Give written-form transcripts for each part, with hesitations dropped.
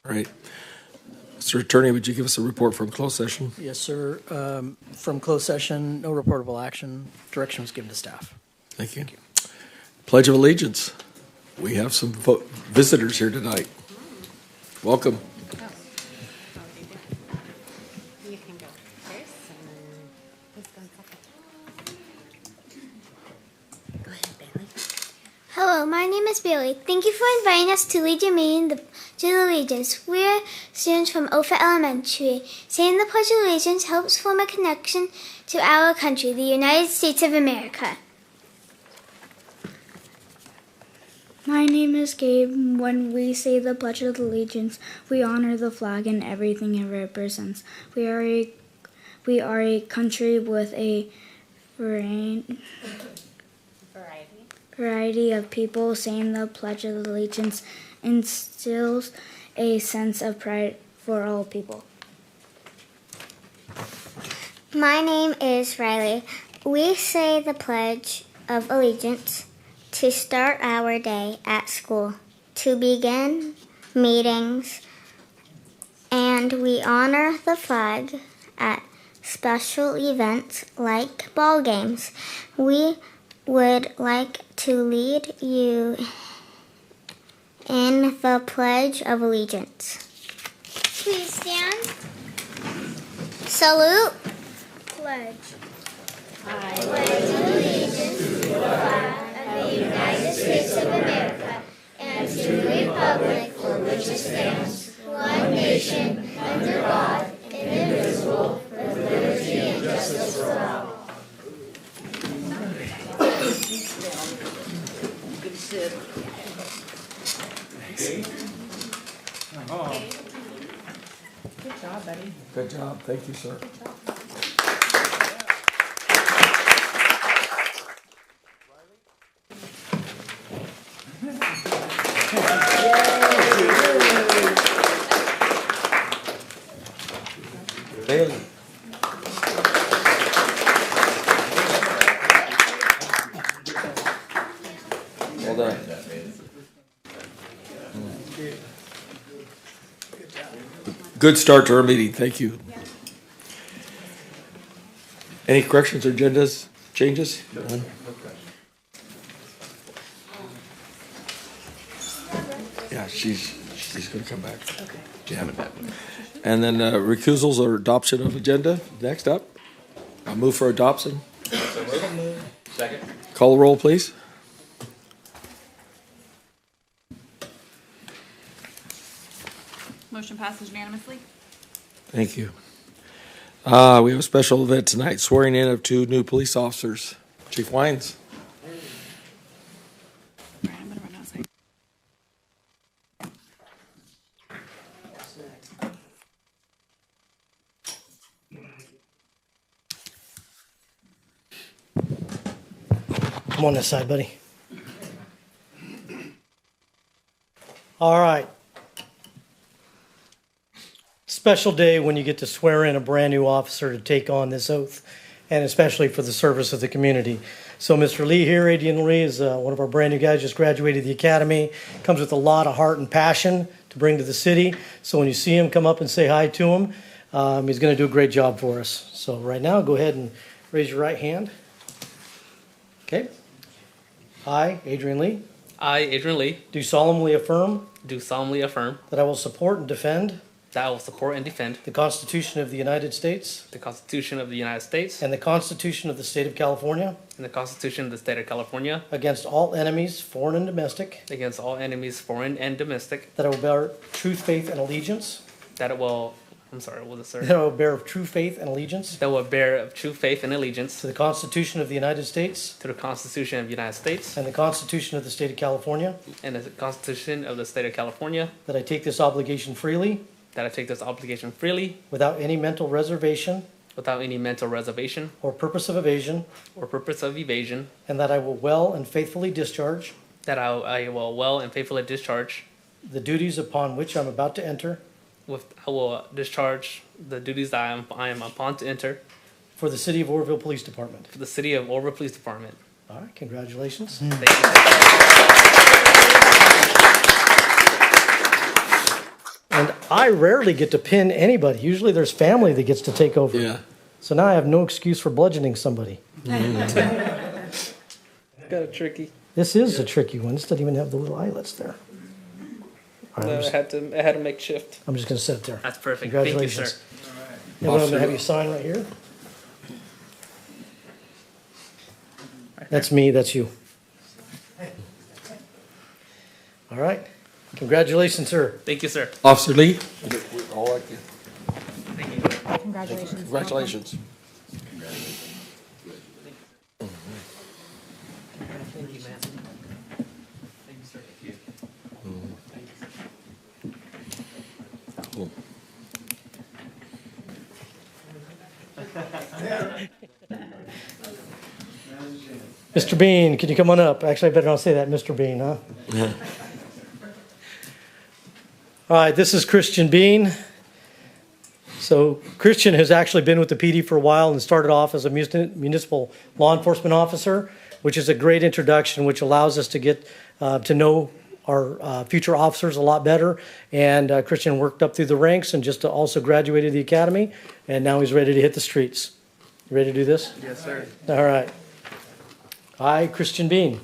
All right. Mr. Attorney, would you give us a report from closed session? Yes, sir. From closed session, no reportable action. Direction was given to staff. Thank you. Pledge of Allegiance. We have some visitors here tonight. Welcome. You can go first, and then he's going second. Go ahead, Bailey. Hello, my name is Bailey. Thank you for inviting us to lead your meeting to the Allegiance. We're students from Ophir Elementary. Saying the Pledge of Allegiance helps form a connection to our country, the United States of America. My name is Gabe. When we say the Pledge of Allegiance, we honor the flag and everything it represents. We are a country with a variety of people. Saying the Pledge of Allegiance instills a sense of pride for all people. My name is Riley. We say the Pledge of Allegiance to start our day at school, to begin meetings, and we honor the flag at special events like ball games. We would like to lead you in the Pledge of Allegiance. Please stand. Salute. Pledge. I pledge allegiance to the flag of the United States of America and to the republic for which it stands, one nation, under God, indivisible, with liberty and justice for all. Good job, buddy. Good job. Thank you, sir. Bailey. Well done. Good start to our meeting. Thank you. Any corrections or agendas changes? None? Yeah, she's going to come back. Okay. Yeah. And then recusals or adoption of agenda. Next up, I'll move for adoption. Second. Call the roll, please. Motion passes unanimously. Thank you. We have a special event tonight, swearing in of 2 new police officers. Chief Wines. All right, I'm gonna run outside. Come on this side, buddy. All right. Special day when you get to swear in a brand new officer to take on this oath, and especially for the service of the community. So Mr. Lee here, Adrian Lee, is one of our brand new guys, just graduated the academy, comes with a lot of heart and passion to bring to the city. So when you see him, come up and say hi to him. He's going to do a great job for us. So right now, go ahead and raise your right hand. Okay. I, Adrian Lee, I, Adrian Lee, do solemnly affirm do solemnly affirm that I will support and defend that I will support and defend the Constitution of the United States the Constitution of the United States and the Constitution of the State of California and the Constitution of the State of California against all enemies, foreign and domestic, against all enemies, foreign and domestic, that I will bear true faith and allegiance, that it will, I'm sorry, what was it, sir? that I will bear true faith and allegiance That will bear of true faith and allegiance to the Constitution of the United States to the Constitution of the United States and the Constitution of the State of California, and the Constitution of the State of California, that I take this obligation freely that I take this obligation freely without any mental reservation without any mental reservation or purpose of evasion, or purpose of evasion, and that I will well and faithfully discharge that I will well and faithfully discharge the duties upon which I'm about to enter I will discharge the duties that I am upon to enter for the City of Orville Police Department. for the City of Orville Police Department. All right, congratulations. Thank you. And I rarely get to pin anybody. Usually there's family that gets to take over. Yeah. So now I have no excuse for bludgeoning somebody. Got a tricky. This is a tricky one. This doesn't even have the little eyelets there. All right, No, I had to make shift. I'm just going to sit it there. That's perfect. Thank you, Congratulations. sir. And I'm going to have you sign right here. That's me, that's you. All right. Congratulations, sir. Thank you, sir. Officer Lee? We all like you. Congratulations. Congratulations. Cool. Mr. Bean, can you come on up? Actually, I better not say that, Mr. Bean, huh? All right, this is Christian Bean. So Christian has actually been with the PD for a while and started off as a municipal law enforcement officer, which is a great introduction, which allows us to get to know our future officers a lot better. And Christian worked up through the ranks and just also graduated the academy, and now he's ready to hit the streets. You ready to do this? Yes, sir. All right. I, Christian Bean,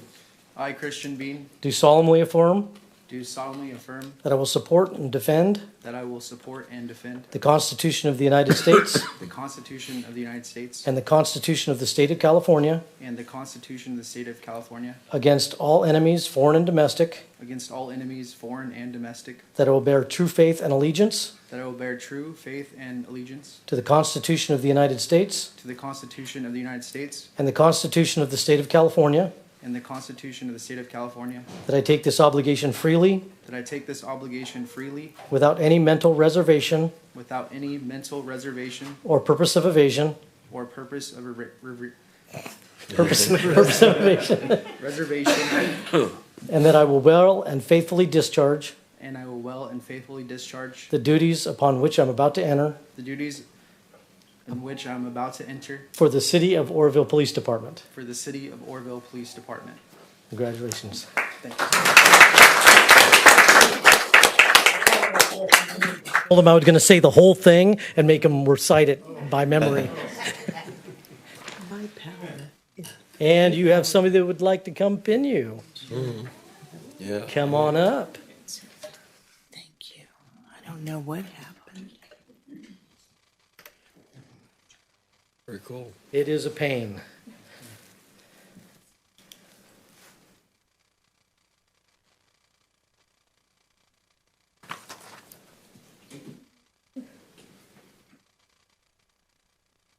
I, Christian Bean, do solemnly affirm do solemnly affirm that I will support and defend that I will support and defend the Constitution of the United States the Constitution of the United States and the Constitution of the State of California and the Constitution of the State of California against all enemies, foreign and domestic, against all enemies, foreign and domestic, that I will bear true faith and allegiance that I will bear true faith and allegiance to the Constitution of the United States to the Constitution of the United States and the Constitution of the State of California, and the Constitution of the State of California, that I take this obligation freely that I take this obligation freely without any mental reservation without any mental reservation or purpose of evasion, or purpose of purpose of evasion, reservation, and that I will well and faithfully discharge and I will well and faithfully discharge the duties upon which I'm about to enter the duties in which I'm about to enter for the City of Oroville Police Department. for the City of Oroville Police Department. Congratulations. Thank you. I told him I was going to say the whole thing and make him recite it by memory. And you have somebody that would like to come pin you. Yeah. Come on up. Thank you. I don't know what happened. Very cool. It is a pain.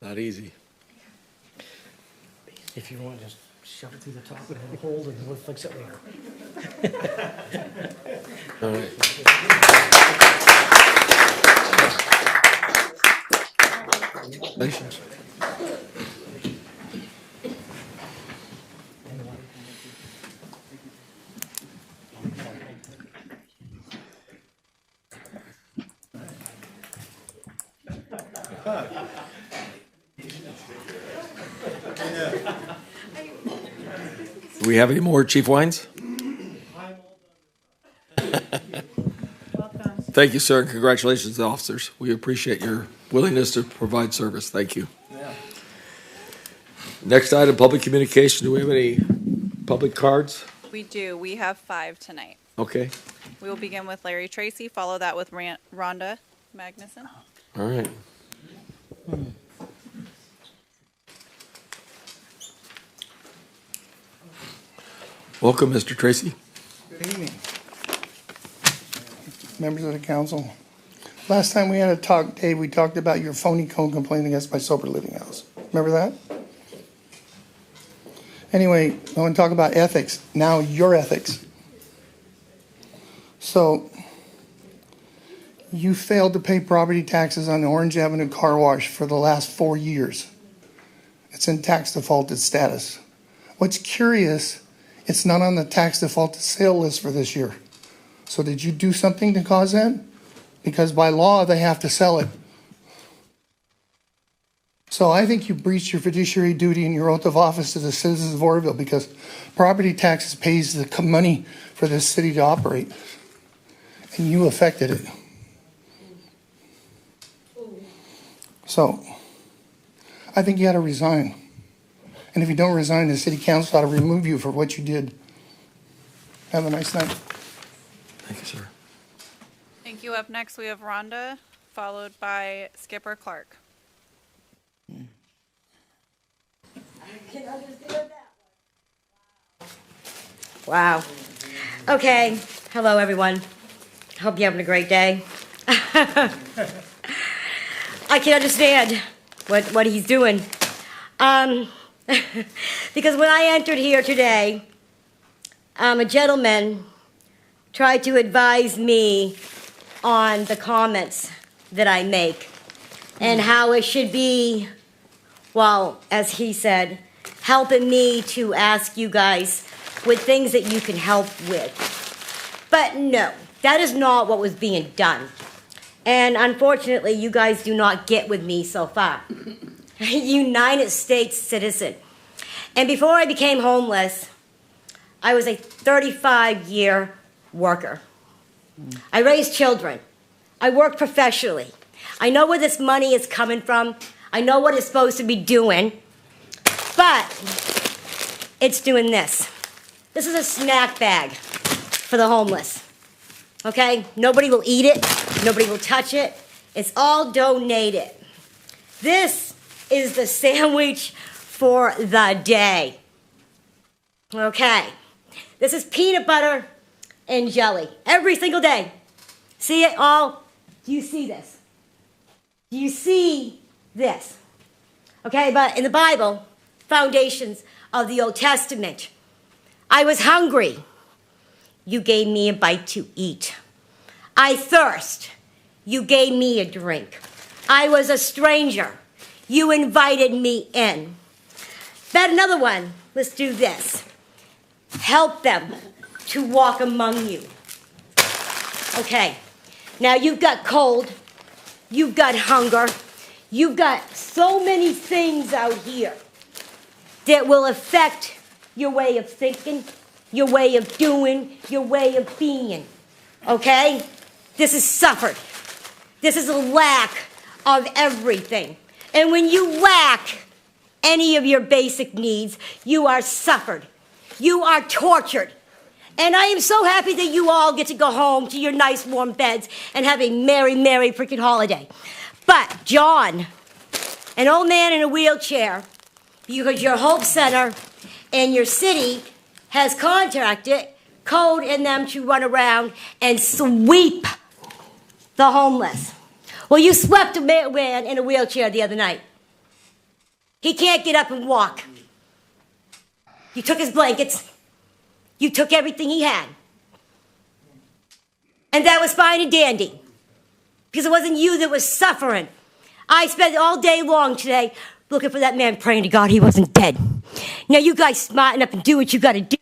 Not easy. If you want, just shove it through the top and it'll hold and we'll fix it later. All right. Congratulations. Do we have any more, Chief Wines? Thank you, sir, and congratulations to the officers. We appreciate your willingness to provide service. Thank you. Next item, public communication. Do we have any public cards? We do. We have 5 tonight. Okay, We will begin with Larry Tracy, follow that with Rhonda Magnuson. all right. Welcome, Mr. Tracy. Good evening, members of the council. Last time we had a talk, Dave, we talked about your phony code complaint against my sober living house. Remember that? Anyway, I want to talk about ethics. Now your ethics. So, you failed to pay property taxes on the Orange Avenue car wash for the last 4 years. It's in tax defaulted status. What's curious, it's not on the tax defaulted sale list for this year. So did you do something to cause that? Because by law, they have to sell it. So I think you breached your fiduciary duty and your oath of office to the citizens of Oroville, because property taxes pays the money for this city to operate. And you affected it. So I think you ought to resign. And if you don't resign, the city council ought to remove you for what you did. Have a nice night. Thank you, sir. Thank you. Up next, we have Rhonda, followed by Skipper Clark. Wow. Okay. Hello, everyone. Hope you're having a great day. I can understand what he's doing. Because when I entered here today, a gentleman tried to advise me on the comments that I make and how it should be, well, as he said, helping me to ask you guys with things that you can help with. But no, that is not what was being done. And unfortunately, you guys do not get with me so far. United States citizen. And before I became homeless, I was a 35-year worker. I raised children. I worked professionally. I know where this money is coming from. I know what it's supposed to be doing. But it's doing this. This is a snack bag for the homeless. Okay? Nobody will eat it. Nobody will touch it. It's all donated. This is the sandwich for the day. Okay. This is peanut butter and jelly every single day. See it all? Do you see this? Do you see this? Okay, but in the Bible, foundations of the Old Testament, I was hungry. You gave me a bite to eat. I thirst. You gave me a drink. I was a stranger. You invited me in. But another one, let's do this. Help them to walk among you. Okay, now you've got cold, you've got hunger, you've got so many things out here that will affect your way of thinking, your way of doing, your way of being. Okay? This is suffered. This is a lack of everything. And when you lack any of your basic needs, you are suffered. You are tortured. And I am so happy that you all get to go home to your nice warm beds and have a merry, merry freaking holiday. But John, an old man in a wheelchair, because your Hope Center and your city has contracted Code and them to run around and sweep the homeless. Well, you swept a man in a wheelchair the other night. He can't get up and walk. You took his blankets. You took everything he had. And that was fine and dandy. Because it wasn't you that was suffering. I spent all day long today looking for that man, praying to God he wasn't dead. Now you guys smarten up and do what you got to do.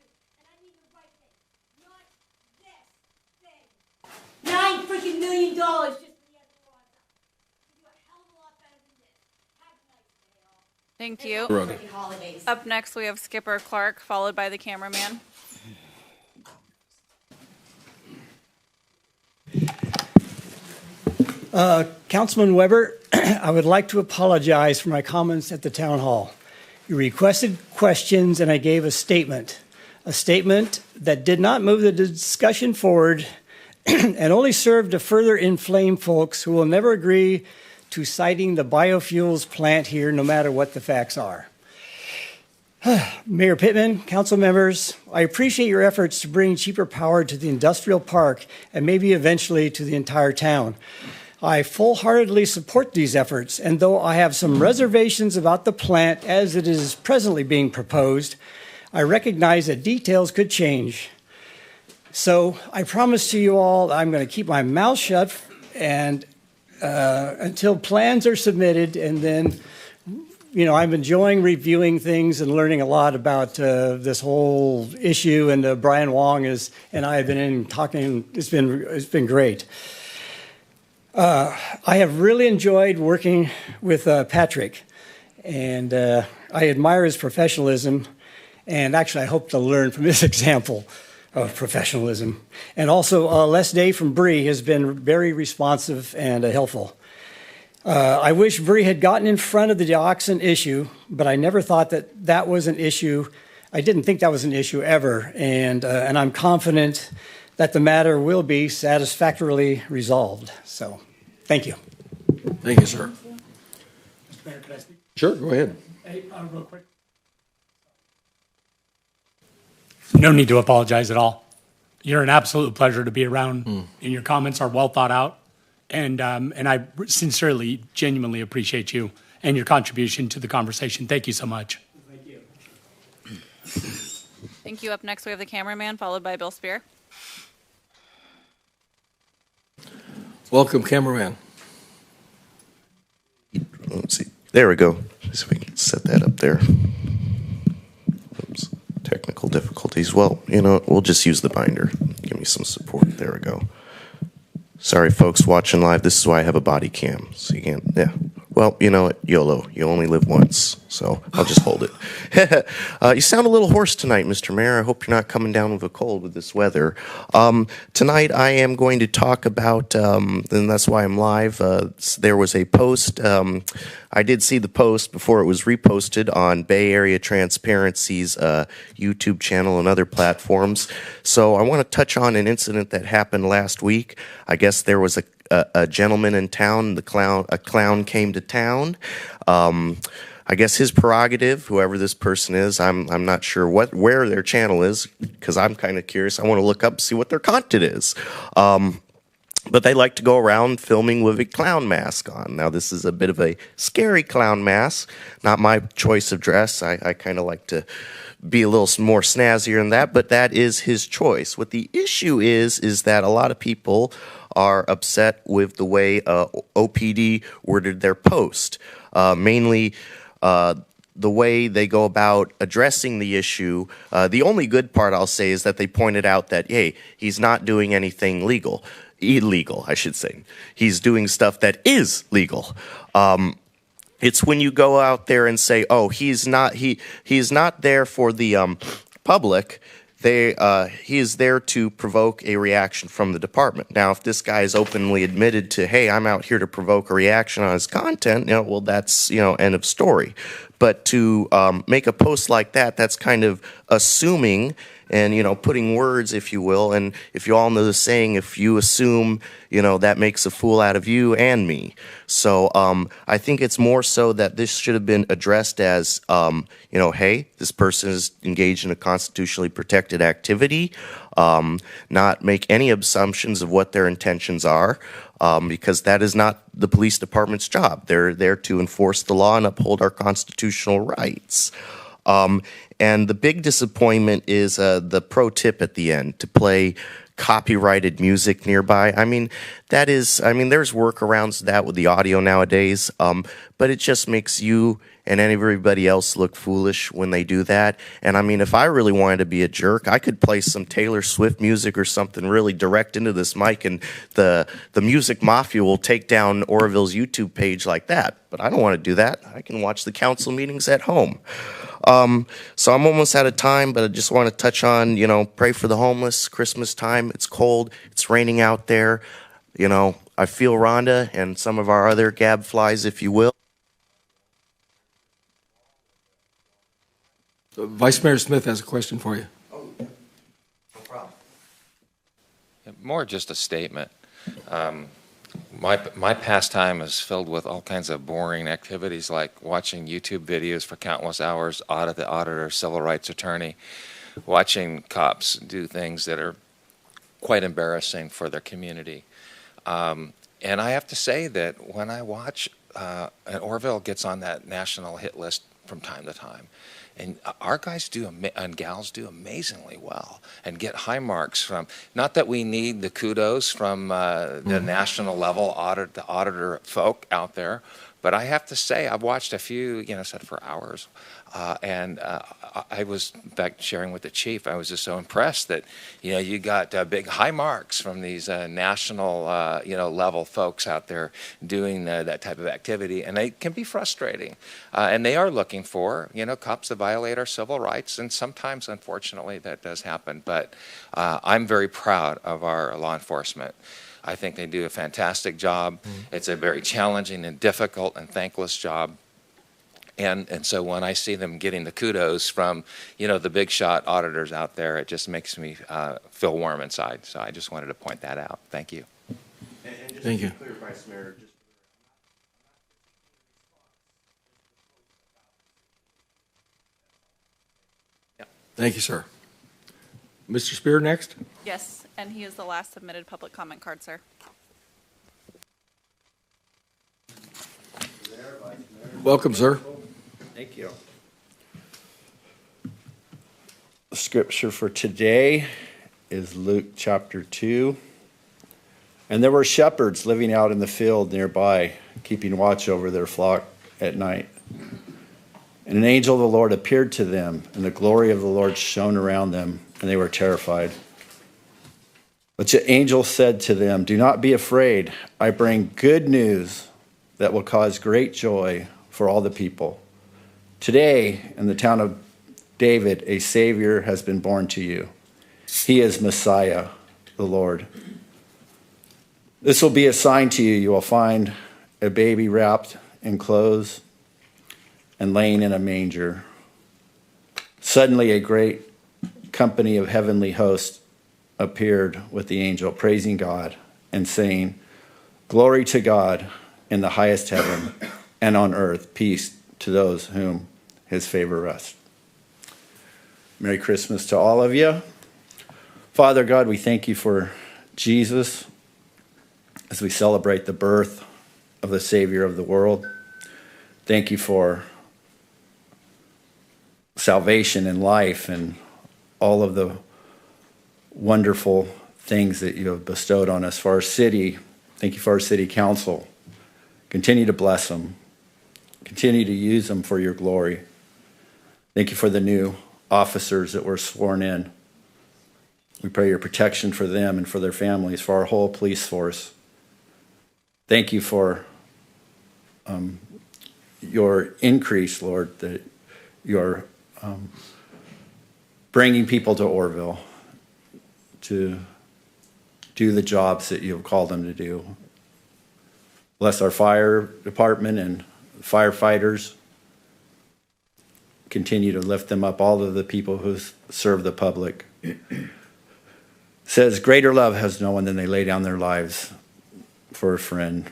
$9 freaking million just for the other one. You do a hell of a lot better than this. Have a nice day, all. Thank you. Rhonda. Holidays. Up next, we have Skipper Clark, followed by the cameraman. Councilman Weber, I would like to apologize for my comments at the town hall. You requested questions and I gave a statement that did not move the discussion forward and only served to further inflame folks who will never agree to siting the biofuels plant here no matter what the facts are. Mayor Pittman, council members, I appreciate your efforts to bring cheaper power to the industrial park and maybe eventually to the entire town. I full-heartedly support these efforts, and though I have some reservations about the plant as it is presently being proposed, I recognize that details could change. So I promise to you all I'm going to keep my mouth shut and until plans are submitted, and then, you know, I'm enjoying reviewing things and learning a lot about this whole issue. And Brian Wong and I have been in talking. It's been great. I have really enjoyed working with Patrick, and I admire his professionalism. And actually, I hope to learn from his example of professionalism. And also, Les Day from Bree has been very responsive and helpful. I wish Bree had gotten in front of the dioxin issue, but I never thought that that was an issue. I didn't think that was an issue ever, and I'm confident that the matter will be satisfactorily resolved. So, thank you. Thank you, sir. Mr. Mayor, could I speak? Sure, go ahead. Hey, real quick. No need to apologize at all. You're an absolute pleasure to be around, and your comments are well thought out. And I sincerely, genuinely appreciate you and your contribution to the conversation. Thank you so much. Thank you. Thank you. Up next, we have the cameraman, followed by Bill Spear. Welcome, cameraman. Let's see. There we go. See if we can set that up there. Oops. Technical difficulties. Well, you know, we'll just use the binder. Give me some support. There we go. Sorry, folks watching live. This is why I have a body cam. So you can't, yeah. Well, you know what? YOLO. You only live once. So I'll just hold it. You sound a little hoarse tonight, Mr. Mayor. I hope you're not coming down with a cold with this weather. Tonight I am going to talk about, and that's why I'm live. There was a post. I did see the post before it was reposted on Bay Area Transparency's YouTube channel and other platforms. So I want to touch on an incident that happened last week. I guess there was a gentleman in town. A clown came to town. I guess his prerogative, whoever this person is, I'm not sure where their channel is, because I'm kind of curious. I want to look up and see what their content is. But they like to go around filming with a clown mask on. Now, this is a bit of a scary clown mask. Not my choice of dress. I kind of like to be a little more snazzier than that, but that is his choice. What the issue is that a lot of people are upset with the way OPD worded their post. Mainly the way they go about addressing the issue. The only good part, I'll say, is that they pointed out that, hey, he's not doing anything illegal, I should say. He's doing stuff that is legal. It's when you go out there and say, oh, he's not there for the public. He is there to provoke a reaction from the department. Now, if this guy is openly admitted to, hey, I'm out here to provoke a reaction on his content, well, that's, end of story. But to make a post like that, that's kind of assuming and, putting words, if you will. And if you all know the saying, if you assume, that makes a fool out of you and me. So I think it's more so that this should have been addressed as, hey, this person is engaged in a constitutionally protected activity, not make any assumptions of what their intentions are, because that is not the police department's job. They're there to enforce the law and uphold our constitutional rights. And the big disappointment is the pro tip at the end, to play copyrighted music nearby. there's workarounds to that with the audio nowadays, but it just makes you and everybody else look foolish when they do that. And if I really wanted to be a jerk, I could play some Taylor Swift music or something really direct into this mic, and the music mafia will take down Oroville's YouTube page like that. But I don't want to do that. I can watch the council meetings at home. So I'm almost out of time, but I just want to touch on, pray for the homeless. Christmas time, it's cold, it's raining out there. I feel Rhonda and some of our other gab flies, if you will. Vice Mayor Smith has a question for you. Oh, no problem. More just a statement. My pastime is filled with all kinds of boring activities, like watching YouTube videos for countless hours, audit the auditor, civil rights attorney, watching cops do things that are quite embarrassing for their community. And I have to say that when I watch, and Oroville gets on that national hit list from time to time, and our guys and gals do amazingly well and get high marks from, not that we need the kudos from the national level auditor folk out there, but I have to say I've watched a few, said for hours, and I was, in fact, sharing with the chief, I was just so impressed that, you got big high marks from these national, level folks out there doing that type of activity, and it can be frustrating. And they are looking for, cops that violate our civil rights, and sometimes, unfortunately, that does happen. But I'm very proud of our law enforcement. I think they do a fantastic job. It's a very challenging and difficult and thankless job. And so when I see them getting the kudos from, the big shot auditors out there, it just makes me feel warm inside. So I just wanted to point that out. Thank you. Thank you. Clear, Vice Mayor, Thank you, sir. Mr. Spear, next. Yes, and he is the last submitted public comment card, sir. Welcome, sir. Thank you. The scripture for today is Luke chapter 2. And there were shepherds living out in the field nearby, keeping watch over their flock at night. And an angel of the Lord appeared to them, and the glory of the Lord shone around them, and they were terrified. But the angel said to them, "Do not be afraid. I bring good news that will cause great joy for all the people. Today, in the town of David, a Savior has been born to you. He is Messiah, the Lord. This will be a sign to you. You will find a baby wrapped in clothes and laying in a manger." Suddenly, a great company of heavenly hosts appeared with the angel, praising God and saying, "Glory to God in the highest heaven, and on earth peace to those whom his favor rests." Merry Christmas to all of you. Father God, we thank you for Jesus as we celebrate the birth of the Savior of the world. Thank you for salvation and life and all of the wonderful things that you have bestowed on us. For our city, thank you for our city council. Continue to bless them. Continue to use them for your glory. Thank you for the new officers that were sworn in. We pray your protection for them and for their families, for our whole police force. Thank you for your increase, Lord, that you're bringing people to Orrville to do the jobs that you have called them to do. Bless our fire department and firefighters. Continue to lift them up, all of the people who serve the public. Says, greater love has no one than they lay down their lives for a friend.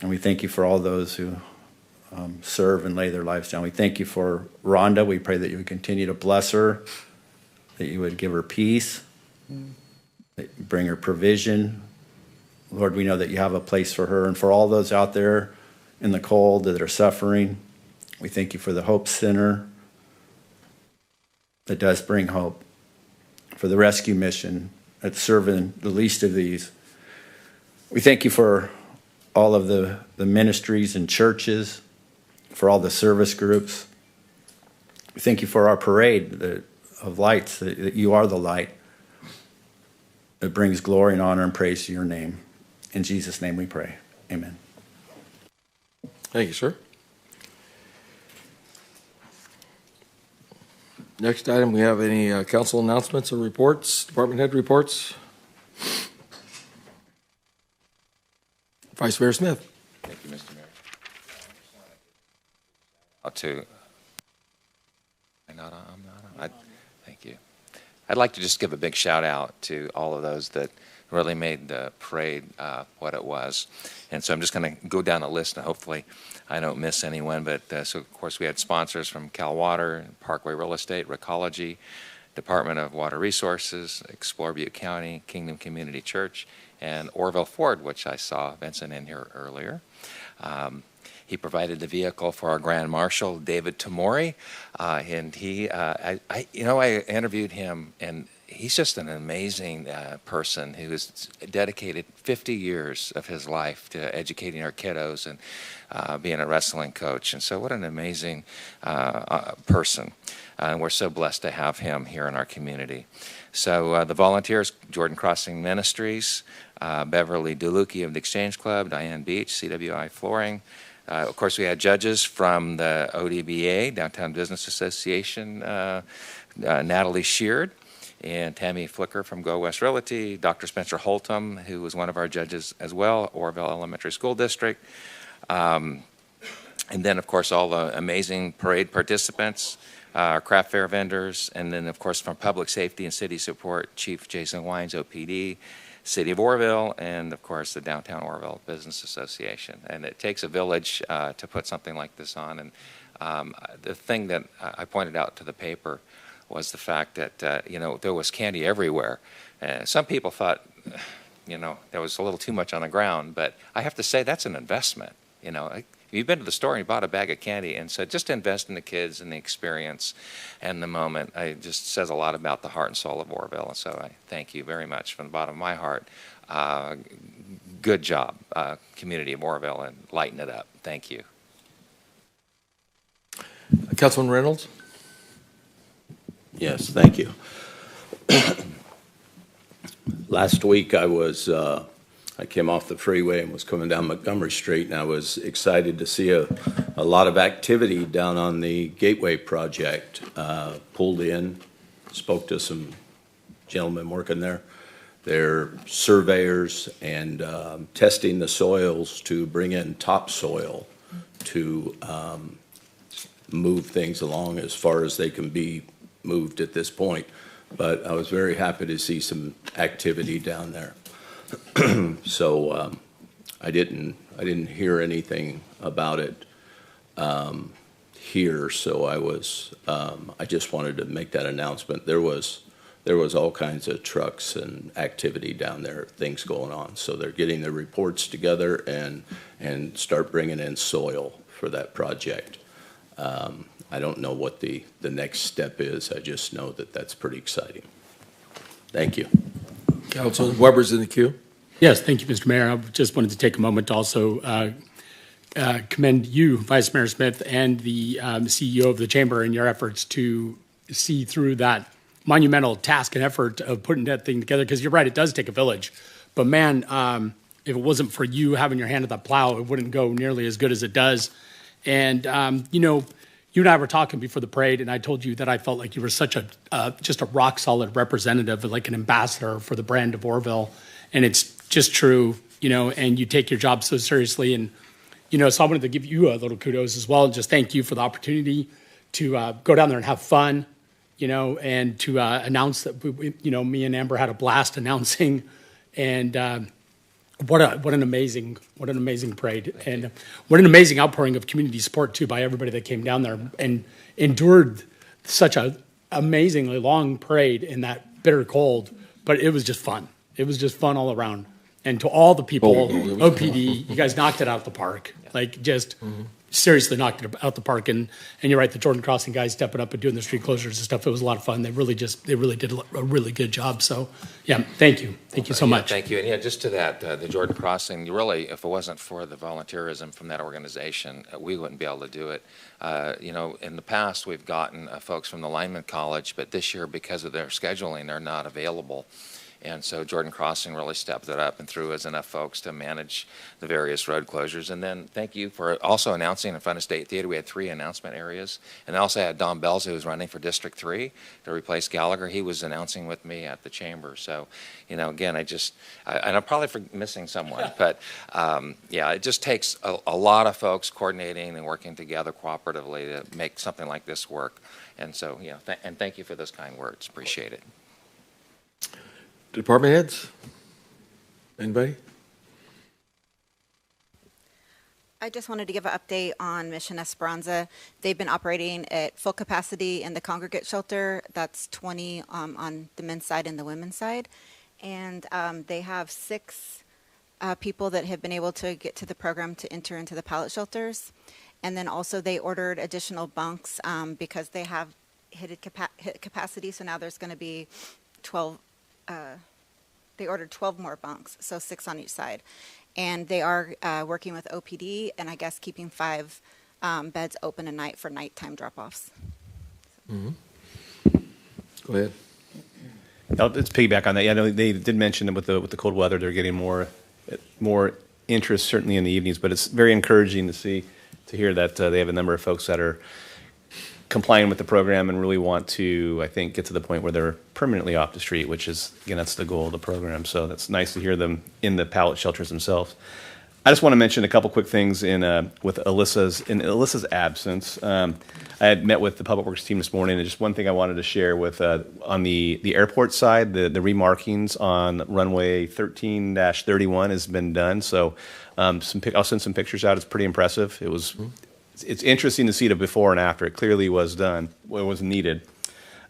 And we thank you for all those who serve and lay their lives down. We thank you for Rhonda. We pray that you would continue to bless her, that you would give her peace, that you bring her provision. Lord, we know that you have a place for her. And for all those out there in the cold that are suffering, we thank you for the Hope Center that does bring hope, for the rescue mission that's serving the least of these. We thank you for all of the ministries and churches, for all the service groups. We thank you for our parade of lights, that you are the light that brings glory and honor and praise to your name. In Jesus' name we pray. Amen. Thank you, sir. Next item, we have any council announcements or reports, department head reports? Vice Mayor Smith. Thank you, Mr. Mayor. Thank you. I'd like to just give a big shout out to all of those that really made the parade what it was. And so I'm just going to go down the list and hopefully I don't miss anyone. But so of course we had sponsors from Cal Water, Parkway Real Estate, Recology, Department of Water Resources, Explore Butte County, Kingdom Community Church, and Orrville Ford, which I saw Vincent in here earlier. He provided the vehicle for our Grand Marshal, David Tamori, and he, I interviewed him, and he's just an amazing person who has dedicated 50 years of his life to educating our kiddos and being a wrestling coach. And so what an amazing person. And we're so blessed to have him here in our community. So the volunteers, Jordan Crossing Ministries, Beverly Duluki of the Exchange Club, Diane Beach, CWI Flooring. Of course, we had judges from the ODBA, Downtown Business Association, Natalie Sheard, and Tammy Flicker from Go West Realty, Dr. Spencer Holtum, who was one of our judges as well, Orville Elementary School District. And then, of course, all the amazing parade participants, our craft fair vendors, and then, of course, from Public Safety and City Support, Chief Jason Wines, OPD, City of Orville, and, of course, the Downtown Orville Business Association. And it takes a village to put something like this on. And the thing that I pointed out to the paper was the fact that, there was candy everywhere. Some people thought, there was a little too much on the ground, but I have to say that's an investment. You've been to the store and you bought a bag of candy, and so just invest in the kids and the experience and the moment. It just says a lot about the heart and soul of Orville, and so I thank you very much from the bottom of my heart. Good job, community of Orville, and lighten it up. Thank you. Councilman Reynolds? Yes, thank you. Last week I came off the freeway and was coming down Montgomery Street, and I was excited to see a lot of activity down on the Gateway project. Pulled in, spoke to some gentlemen working there. They're surveyors and testing the soils to bring in topsoil to move things along as far as they can be moved at this point. But I was very happy to see some activity down there. So I didn't hear anything about it here. So I just wanted to make that announcement. There was all kinds of trucks and activity down there, things going on. So they're getting the reports together and start bringing in soil for that project. I don't know what the next step is. I just know that that's pretty exciting. Thank you. Councilman Weber's in the queue. Yes, thank you, Mr. Mayor. I just wanted to take a moment to also commend you, Vice Mayor Smith, and the CEO of the Chamber in your efforts to see through that monumental task and effort of putting that thing together. Because you're right, it does take a village. But man, if it wasn't for you having your hand at the plow, it wouldn't go nearly as good as it does. And, you and I were talking before the parade, and I told you that I felt like you were such just a rock solid representative, like an ambassador for the brand of Orville. And it's just true, and you take your job so seriously. And, so I wanted to give you a little kudos as well, and just thank you for the opportunity to go down there and have fun, and to announce that, me and Amber had a blast announcing. And what an amazing parade, and what an amazing outpouring of community support too by everybody that came down there and endured such a amazingly long parade in that bitter cold. But it was just fun. It was just fun all around. And to all the people, OPD, you guys knocked it out of the park. Like just seriously knocked it out the park. And you're right, the Jordan Crossing guys stepping up and doing the street closures and stuff. It was a lot of fun. They really did a really good job. So yeah, thank you. Thank you so much. Thank you. And just to that, the Jordan Crossing, really, if it wasn't for the volunteerism from that organization, we wouldn't be able to do it. In the past, we've gotten folks from the Lineman College, but this year, because of their scheduling, they're not available. And so Jordan Crossing really stepped it up and threw us enough folks to manage the various road closures. And then thank you for also announcing in front of State Theater. We had 3 announcement areas. And I also had Don Bells, who was running for District 3 to replace Gallagher. He was announcing with me at the Chamber. So, again, and I'm probably missing someone. But, it just takes a lot of folks coordinating and working together cooperatively to make something like this work. And so, and thank you for those kind words. Appreciate it. Department heads? Anybody? I just wanted to give an update on Mission Esperanza. They've been operating at full capacity in the congregate shelter. That's 20 on the men's side and the women's side. And they have 6 people that have been able to get to the program to enter into the pallet shelters. And then also they ordered additional bunks because they have hit capacity. So now there's going to be 12. They ordered 12 more bunks, so 6 on each side. And they are working with OPD and I guess keeping 5 beds open at night for nighttime drop-offs. Mm-hmm. Go ahead. Let's piggyback on that. Yeah, I know they did mention that with the cold weather, they're getting more interest, certainly in the evenings, but it's very encouraging to hear that they have a number of folks that are complying with the program and really want to, I think, get to the point where they're permanently off the street, which is, again, that's the goal of the program. So that's nice to hear them in the pallet shelters themselves. I just want to mention a couple quick things in Alyssa's absence. I had met with the Public Works team this morning, and just one thing I wanted to share with on the airport side, the remarkings on runway 13-31 has been done. So I'll send some pictures out. It's pretty impressive. It's interesting to see the before and after. It clearly was done. It was needed.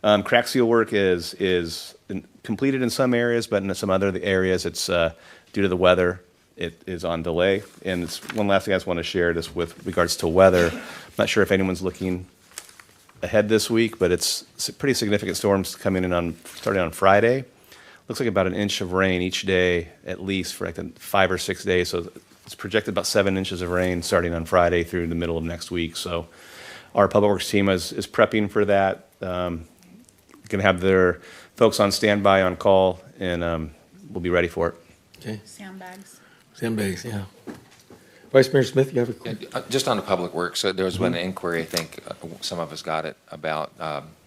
Crack seal work is completed in some areas, but in some other areas, it's due to the weather. It is on delay. And it's one last thing I just want to share just with regards to weather. I'm not sure if anyone's looking ahead this week, but it's pretty significant storms coming in starting on Friday. Looks like about an inch of rain each day, at least for like 5 or 6 days. So it's projected about 7 inches of rain starting on Friday through the middle of next week. So our Public Works team is prepping for that. Going to have their folks on standby on call, and we'll be ready for it. Okay. Sandbags, yeah. Vice Mayor Smith, you have a question? Just on the Public Works, so there was one inquiry, I think some of us got it, about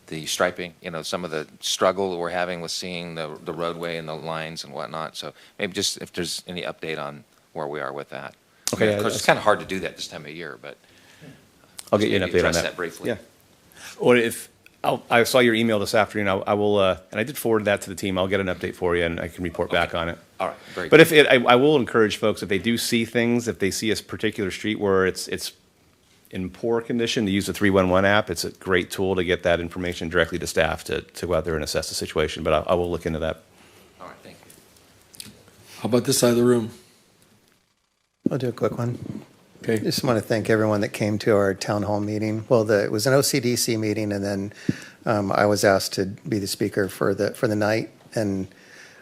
the striping, some of the struggle that we're having with seeing the roadway and the lines and whatnot. So maybe just if there's any update on where we are with that. Okay. Of course, it's kind of hard to do that this time of year, but I'll get you an maybe update on address that. briefly. Yeah. Or I saw your email this afternoon. I will, and I did forward that to the team. I'll get an update for you, and I can report back on it. All right, very But good. I will encourage folks, if they do see things, if they see a particular street where it's in poor condition, to use the 311 app. It's a great tool to get that information directly to staff to go out there and assess the situation. But I will look into that. All right, thank you. How about this side of the room? I'll do a quick one. Okay. Just want to thank everyone that came to our town hall meeting. Well, it was an OCDC meeting, and then I was asked to be the speaker for the night, and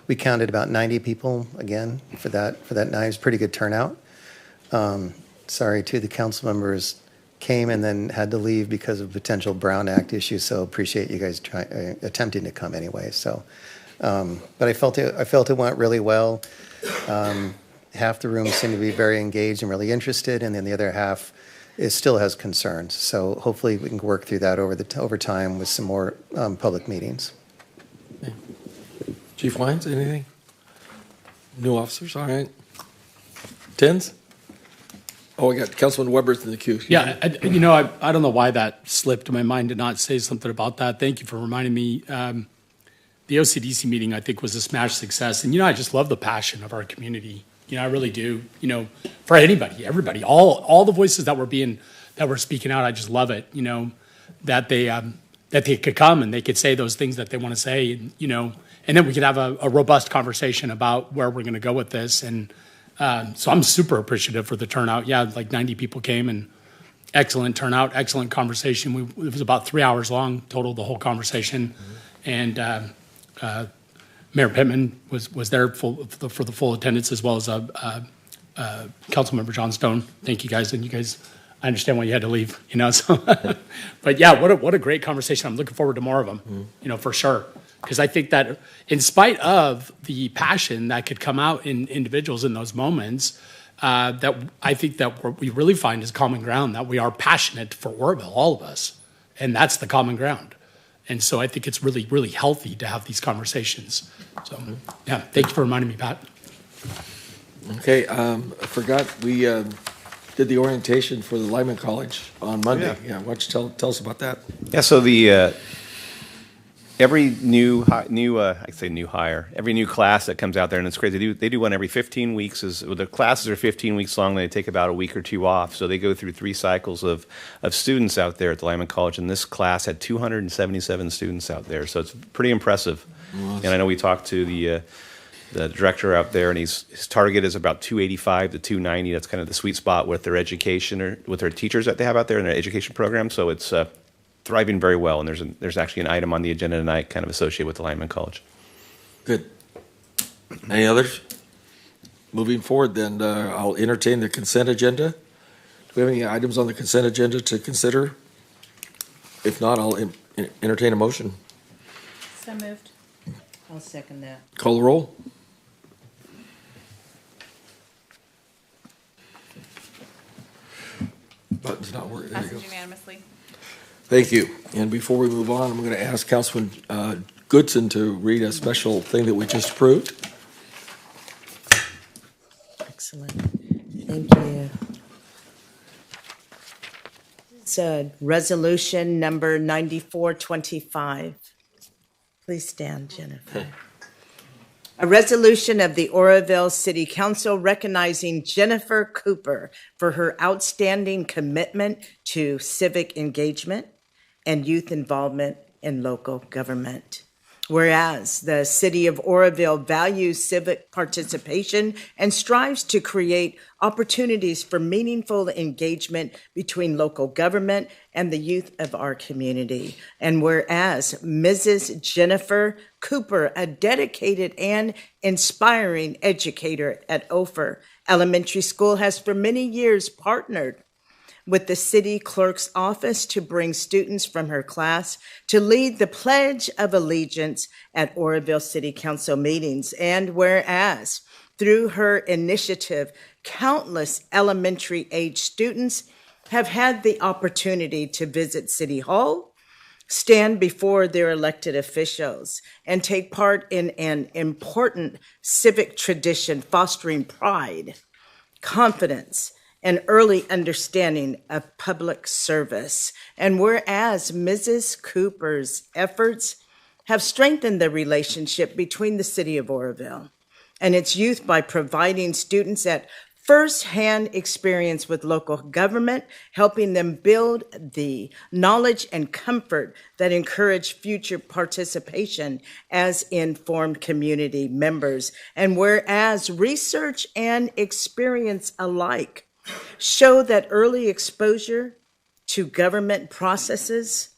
we counted about 90 people again for that night. It was a pretty good turnout. Sorry to the council members came and then had to leave because of potential Brown Act issues. So appreciate you guys attempting to come anyway. So, but I felt it went really well. Half the room seemed to be very engaged and really interested, and then the other half still has concerns. So hopefully we can work through that over time with some more public meetings. Okay. Chief Wines, anything? New officers, all right. Tens? Oh, I got Councilman Weber's in the queue. Yeah, I don't know why that slipped my mind to not say something about that. Thank you for reminding me. The OCDC meeting, I think, was a smash success. And, I just love the passion of our community. I really do. For anybody, everybody, all the voices that were speaking out, I just love it. That they could come and they could say those things that they want to say. And then we could have a robust conversation about where we're going to go with this. And so I'm super appreciative for the turnout. Yeah, like 90 people came, and excellent turnout, excellent conversation. It was about 3 hours long total, the whole conversation. And Mayor Pittman was there for the full attendance, as well as Councilmember John Stone. Thank you guys, and you guys, I understand why you had to leave. So, but yeah, what a great conversation. I'm looking forward to more of them. For sure, because I think that in spite of the passion that could come out in individuals in those moments, that I think that what we really find is common ground, that we are passionate for Oroville, all of us, and that's the common ground. And so I think it's really, really healthy to have these conversations. So, yeah, thank you for reminding me, Pat. Okay, I forgot, we did the orientation for the Lyman College on Monday. Yeah, why don't you tell us about that? Yeah, so every new hire, every new class that comes out there, and it's crazy. They do one every 15 weeks. The classes are 15 weeks long. They take about a week or two off. So they go through 3 cycles of students out there at the Lyman College. And this class had 277 students out there. So it's pretty impressive. Awesome. And I know we talked to the director out there, and his target is about 285 to 290. That's kind of the sweet spot with their education or with their teachers that they have out there in their education program. So it's thriving very well, and there's actually an item on the agenda tonight kind of associated with the Lyman College. Good. Any others? Moving forward, then, I'll entertain the consent agenda. Do we have any items on the consent agenda to consider? If not, I'll entertain a motion. So moved. I'll second that. Call the roll. Button's not working. There you go. Passes unanimously. Thank you. And before we move on, I'm going to ask Councilman Goodson to read a special thing that we just approved. Excellent. Thank you. It's resolution number 9425. Please stand, Jennifer. A resolution of the Oroville City Council recognizing Jennifer Cooper for her outstanding commitment to civic engagement and youth involvement in local government. Whereas the City of Oroville values civic participation and strives to create opportunities for meaningful engagement between local government and the youth of our community. And whereas Mrs. Jennifer Cooper, a dedicated and inspiring educator at Ophir Elementary School, has for many years partnered with the city clerk's office to bring students from her class to lead the Pledge of Allegiance at Oroville City Council meetings. And whereas through her initiative, countless elementary age students have had the opportunity to visit City Hall, stand before their elected officials, and take part in an important civic tradition fostering pride, confidence, and early understanding of public service. And whereas Mrs. Cooper's efforts have strengthened the relationship between the City of Oroville and its youth by providing students at first-hand experience with local government, helping them build the knowledge and comfort that encourage future participation as informed community members. And whereas research and experience alike show that early exposure to government processes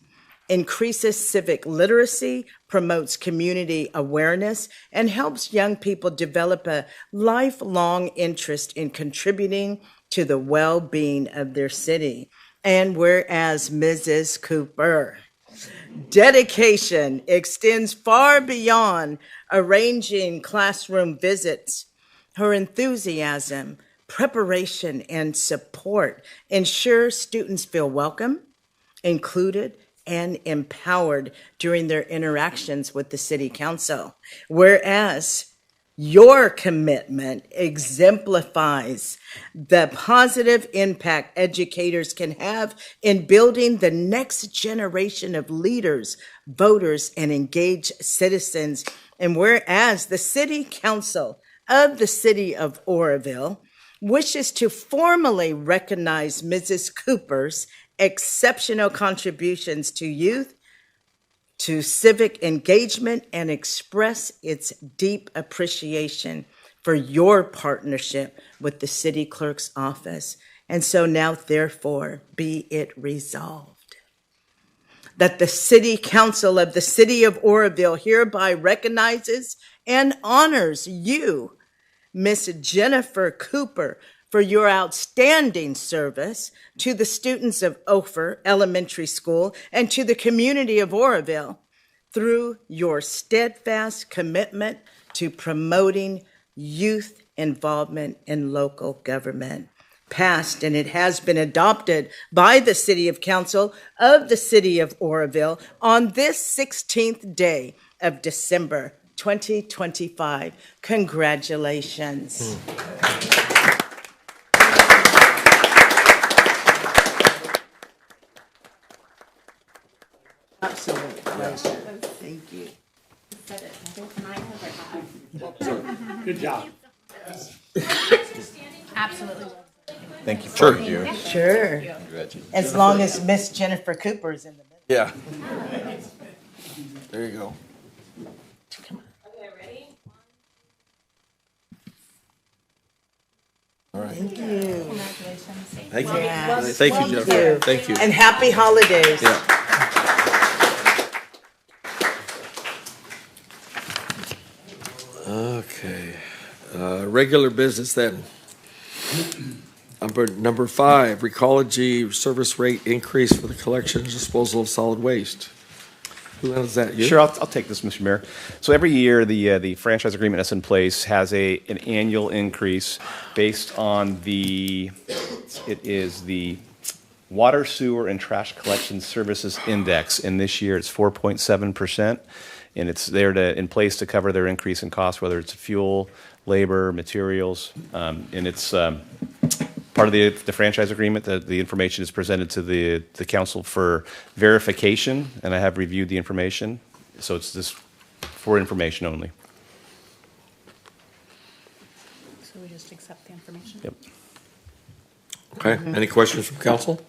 increases civic literacy, promotes community awareness, and helps young people develop a lifelong interest in contributing to the well-being of their city. And whereas Mrs. Cooper dedication extends far beyond arranging classroom visits, her enthusiasm, preparation, and support ensure students feel welcome, included, and empowered during their interactions with the City Council. Whereas your commitment exemplifies the positive impact educators can have in building the next generation of leaders, voters, and engaged citizens. And whereas the City Council of the City of Oroville wishes to formally recognize Mrs. Cooper's exceptional contributions to youth, to civic engagement, and express its deep appreciation for your partnership with the City Clerk's office. And so now, therefore, be it resolved that the City Council of the City of Oroville hereby recognizes and honors you, Miss Jennifer Cooper, for your outstanding service to the students of Ophir Elementary School and to the community of Oroville through your steadfast commitment to promoting youth involvement in local government. Passed, and it has been adopted by the City of Council of the City of Oroville on this 16th day of December 2025. Congratulations. Absolute pleasure. Thank you. Good job. Absolutely. Thank you for Sure. you. Sure. As long as Miss Jennifer Cooper is in the middle. Yeah. There you go. All right. Thank you. Congratulations. Thank you. Yes. Thank you, Jennifer. Thank you. And happy holidays. Yeah. Okay. Regular business then. Number 5, Recology service rate increase for the collection and disposal of solid waste. Who has that? You? Sure, I'll take this, Mr. Mayor. So every year, the franchise agreement that's in place has an annual increase based on the Water, Sewer, and Trash Collection Services Index, and this year it's 4.7%, and it's there in place to cover their increase in costs, whether it's fuel, labor, materials, and it's part of the franchise agreement. The information is presented to the council for verification, and I have reviewed the information, so it's just for information only. So we just accept the information? Yep. Okay, any questions from council?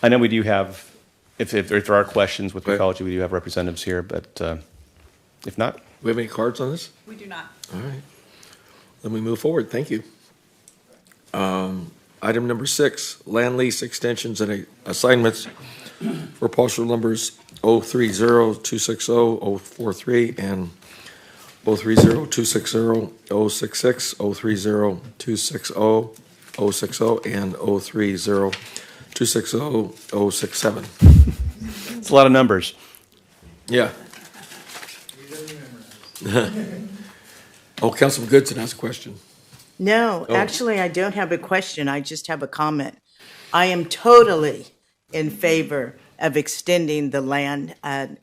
I know we do have, if there are questions with ecology, we do have representatives here, but if not. Do we have any cards on this? We do not. All right. Then we move forward. Thank you. Item number 6, land lease extensions and assignments for parcel numbers 030-260-043 and 030-260-066, 030-260-060, and 030-260-067. It's a lot of numbers. Yeah. Oh, Councilman Goodson has a question. No, Oh. actually, I don't have a question. I just have a comment. I am totally in favor of extending the land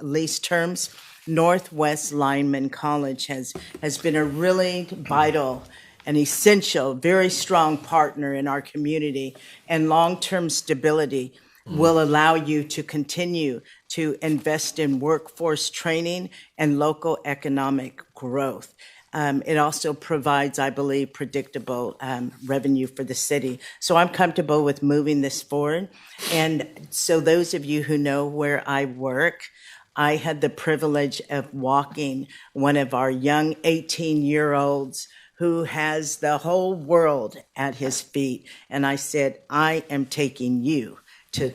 lease terms. Northwest Lineman College has been a really vital and essential, very strong partner in our community, and long-term stability will allow you to continue to invest in workforce training and local economic growth. It also provides, I believe, predictable revenue for the city. So I'm comfortable with moving this forward. And so those of you who know where I work, I had the privilege of walking one of our young 18-year-olds who has the whole world at his feet. And I said, I am taking you to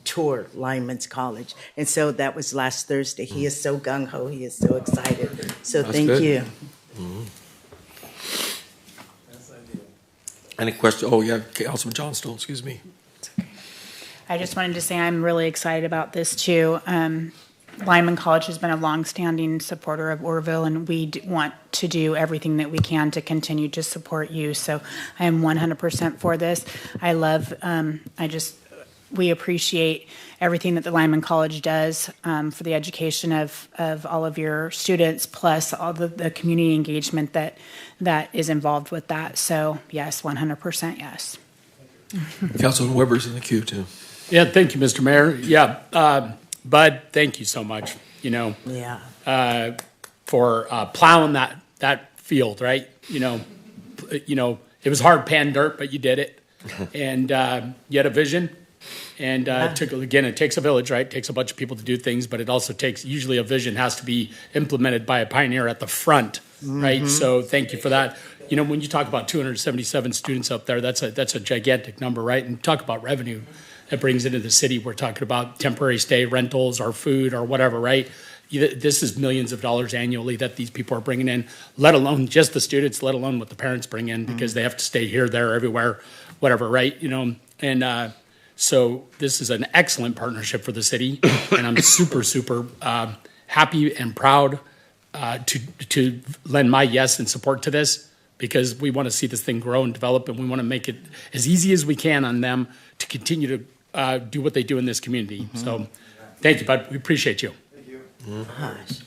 tour Lineman's College. And so that was last Thursday. He is so gung-ho. He is so excited. So That's thank good. you. Mhm. Any question? Oh, yeah, Councilman Johnstone, excuse me. I just wanted to say I'm really excited about this too. Lyman College has been a longstanding supporter of Orville, and we want to do everything that we can to continue to support you. So I am 100% for this. I love, we appreciate everything that the Lyman College does for the education of all of your students, plus all the community engagement that is involved with that. So yes, 100% yes. Councilman Weber's in the queue, too. Yeah, thank you, Mr. Mayor. Yeah, Bud, thank you so much, for plowing that field, right? It was hard pan dirt, but you did it. And you had a vision. And it takes a village, right? It takes a bunch of people to do things, but it also takes, usually a vision has to be implemented by a pioneer at the front, right? So thank you for that. When you talk about 277 students up there, that's a gigantic number, right? And talk about revenue that brings into the city. We're talking about temporary stay rentals or food or whatever, right? This is millions of dollars annually that these people are bringing in, let alone just the students, let alone what the parents bring in, because they have to stay here, there, everywhere, whatever, right? And so this is an excellent partnership for the city, and I'm super, super happy and proud to lend my yes and support to this, because we want to see this thing grow and develop, and we want to make it as easy as we can on them to continue to do what they do in this community. So thank you, bud. We appreciate you. Thank you. Gosh.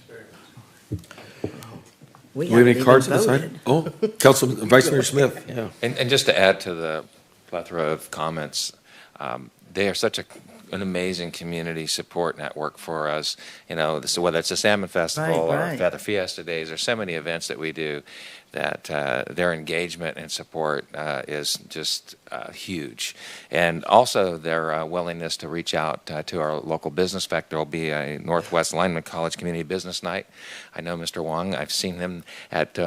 We Do we have any haven't cards even on this item? Oh, Councilman, Vice Mayor Smith. Yeah. And just to add to the plethora of comments, they are such an amazing community support network for us. Whether it's a Salmon Festival or Feather Fiesta Days, there's so many events that we do that their engagement and support is just huge. And also their willingness to reach out to our local business. In fact, there will be a Northwest Lineman College Community Business Night. I know Mr. Wong, I've seen him at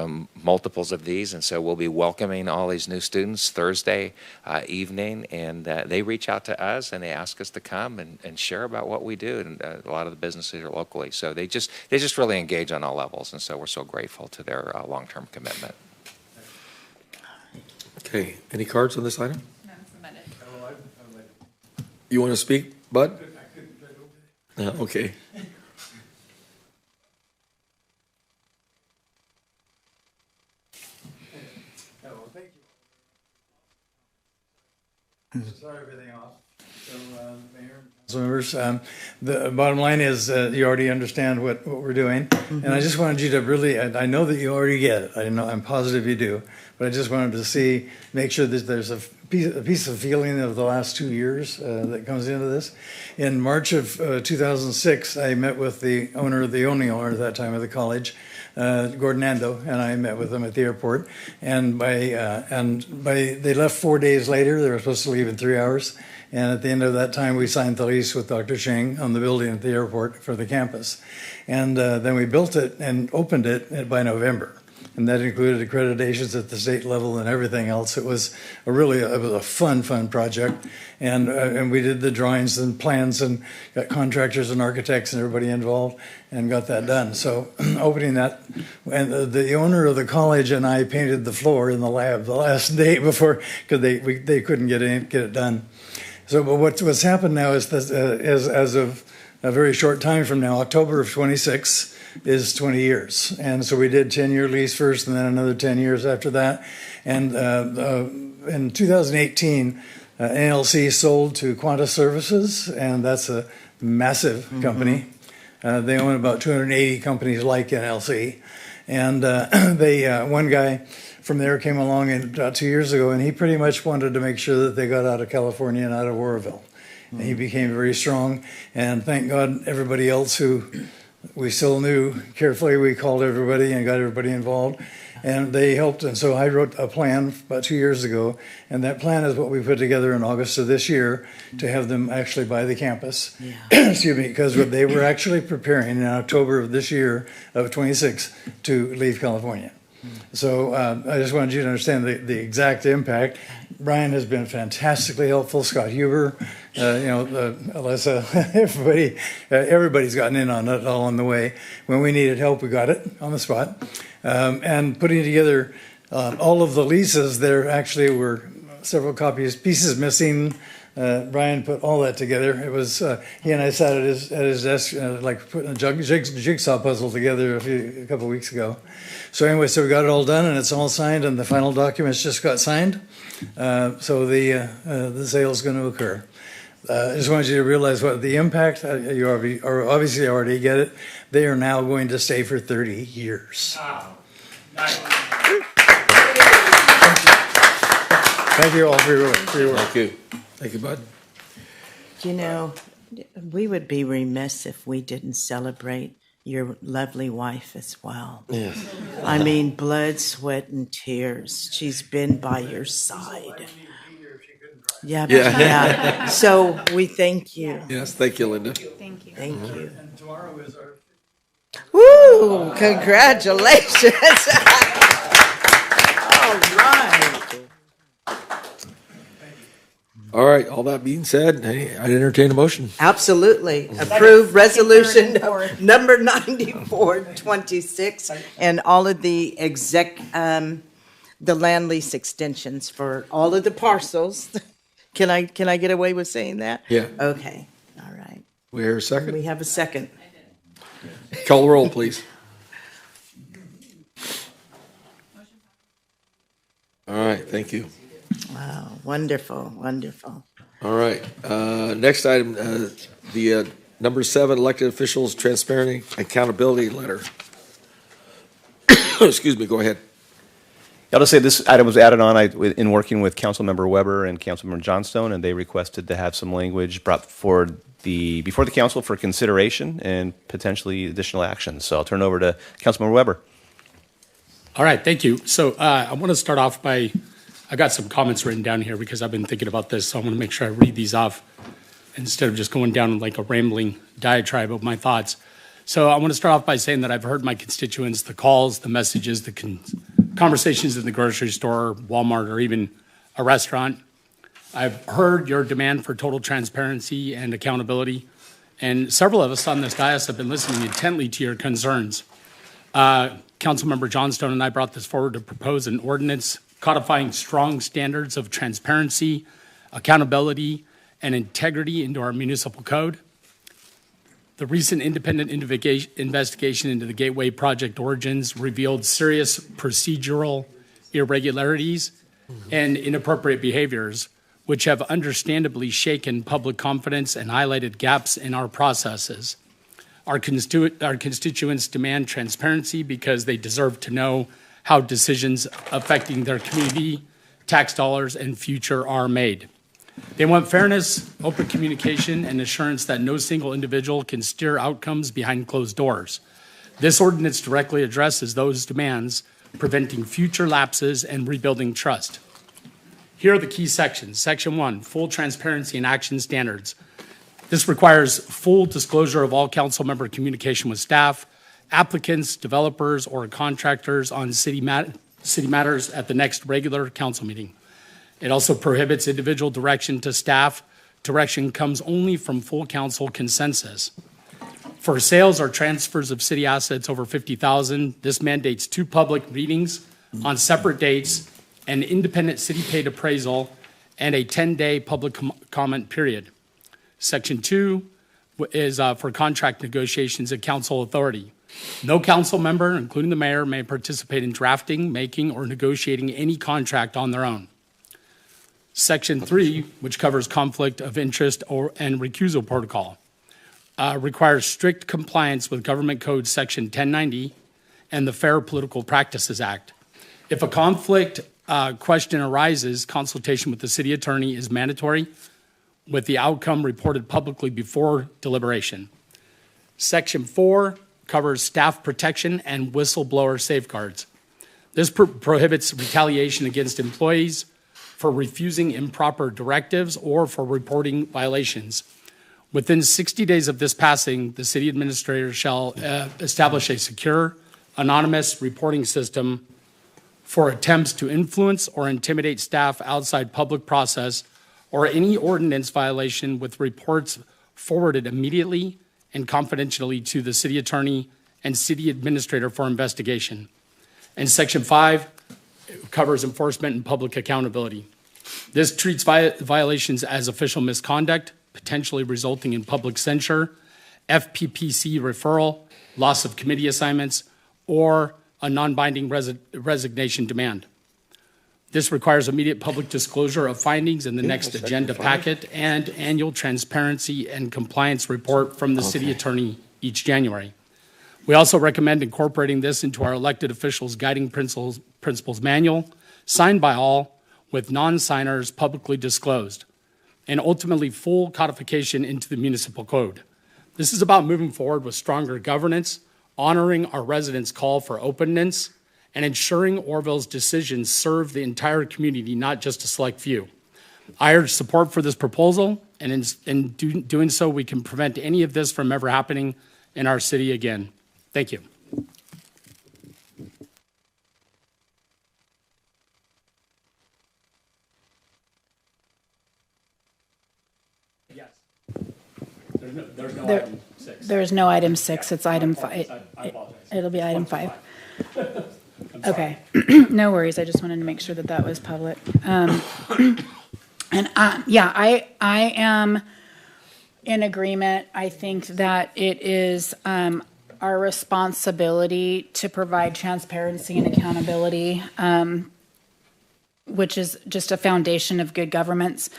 multiples of these, and so we'll be welcoming all these new students Thursday evening, and they reach out to us and they ask us to come and share about what we do, and a lot of the businesses are locally. So they just really engage on all levels, and so we're so grateful to their long-term commitment. Okay, any cards on this item? You want to speak, Bud? Okay. Start everything off. Council members, the bottom line is you already understand what we're doing, and I just wanted you to really, I know that you already get it. I'm positive you do, but I just wanted to make sure that there's a piece of feeling of the last 2 years that comes into this. In March of 2006, I met with the only owner at that time of the college, Gordon Ando, and I met with him at the airport. And they left 4 days later. They were supposed to leave in 3 hours. And at the end of that time, we signed the lease with Dr. Cheng on the building at the airport for the campus. And then we built it and opened it by November. And that included accreditations at the state level and everything else. It was a fun project. And we did the drawings and plans and got contractors and architects and everybody involved and got that done. So opening that, and the owner of the college and I painted the floor in the lab the last day before, because they couldn't get it done. So, but what's happened now is that as of a very short time from now, October of 26 is 20 years. And so we did 10-year lease first and then another 10 years after that. And in 2018, NLC sold to Quanta Services, and that's a massive company. They own about 280 companies like NLC. And one guy from there came along about 2 years ago, and he pretty much wanted to make sure that they got out of California and out of Oroville. And he became very strong, and thank God everybody else who we still knew carefully, we called everybody and got everybody involved, and they helped. And so I wrote a plan about 2 years ago, and that plan is what we put together in August of this year to have them actually buy the campus. Excuse me, because they were actually preparing in October of this year of 26 to leave California. So I just wanted you to understand the exact impact. Brian has been fantastically helpful. Scott Huber, Alyssa, everybody's gotten in on it all on the way. When we needed help, we got it on the spot. And putting together all of the leases, there actually were several pieces missing. Brian put all that together. It was he and I sat at his desk like putting a jigsaw puzzle together a couple of weeks ago. So anyway, so we got it all done and it's all signed, and the final documents just got signed. So the sale is going to occur. I just wanted you to realize what the impact. You obviously already get it. They are now going to stay for 30 years. Wow. Nice. Thank you all for your work. Thank you. Thank you, Bud. You know, we would be remiss if we didn't celebrate your lovely wife as well. Yes. I mean, blood, sweat, and tears. She's been by your side. Yeah. So we thank you. Yes, thank you, Linda. Thank you. Thank you. And tomorrow is our... Woo! Congratulations. All right. All right, all that being said, I'd entertain a motion. Absolutely. Approve resolution number 9426 and all of the land lease extensions for all of the parcels. Can I get away with saying that? Yeah. Okay. All right. We hear a second? We have a second. Call the roll, please. All right, thank you. Wow, wonderful, wonderful. All right, next item, the number 7, elected officials transparency accountability letter. Excuse me, go ahead. I'll just say this item was added on in working with Councilmember Weber and Councilmember Johnstone, and they requested to have some language brought forward before the council for consideration and potentially additional action. So I'll turn it over to Councilmember Weber. All right, thank you. So I want to start off by, I got some comments written down here because I've been thinking about this, so I want to make sure I read these off instead of just going down like a rambling diatribe of my thoughts. So I want to start off by saying that I've heard my constituents, the calls, the messages, the conversations in the grocery store, Walmart, or even a restaurant. I've heard your demand for total transparency and accountability, and several of us on this dais have been listening intently to your concerns. Councilmember Johnstone and I brought this forward to propose an ordinance codifying strong standards of transparency, accountability, and integrity into our municipal code. The recent independent investigation into the Gateway Project origins revealed serious procedural irregularities and inappropriate behaviors, which have understandably shaken public confidence and highlighted gaps in our processes. Our constituents demand transparency because they deserve to know how decisions affecting their community, tax dollars, and future are made. They want fairness, open communication, and assurance that no single individual can steer outcomes behind closed doors. This ordinance directly addresses those demands, preventing future lapses and rebuilding trust. Here are the key sections. Section 1, full transparency and action standards. This requires full disclosure of all council member communication with staff, applicants, developers, or contractors on city matters at the next regular council meeting. It also prohibits individual direction to staff. Direction comes only from full council consensus. For sales or transfers of city assets over $50,000, this mandates 2 public meetings on separate dates, an independent city-paid appraisal, and a 10-day public comment period. Section 2 is for contract negotiations and council authority. No council member, including the mayor, may participate in drafting, making, or negotiating any contract on their own. Section 3, which covers conflict of interest and recusal protocol, requires strict compliance with Government Code Section 1090 and the Fair Political Practices Act. If a conflict question arises, consultation with the city attorney is mandatory, with the outcome reported publicly before deliberation. Section 4 covers staff protection and whistleblower safeguards. This prohibits retaliation against employees for refusing improper directives or for reporting violations. Within 60 days of this passing, the city administrator shall establish a secure, anonymous reporting system for attempts to influence or intimidate staff outside public process or any ordinance violation, with reports forwarded immediately and confidentially to the city attorney and city administrator for investigation. And Section 5 covers enforcement and public accountability. This treats violations as official misconduct, potentially resulting in public censure, FPPC referral, loss of committee assignments, or a non-binding resignation demand. This requires immediate public disclosure of findings in the next agenda packet and annual transparency and compliance report from the city attorney each January. We also recommend incorporating this into our elected officials' guiding principles manual, signed by all, with non-signers publicly disclosed, and ultimately full codification into the municipal code. This is about moving forward with stronger governance, honoring our residents' call for openness, and ensuring Orville's decisions serve the entire community, not just a select few. I urge support for this proposal, and in doing so, we can prevent any of this from ever happening in our city again. Thank you. Yes. There's no item 6. There's no item 6. It's item 5. It'll be item 5. Okay. No worries. I just wanted to make sure that that was public. Yeah, I am in agreement. I think that it is our responsibility to provide transparency and accountability, which is just a foundation of good governance,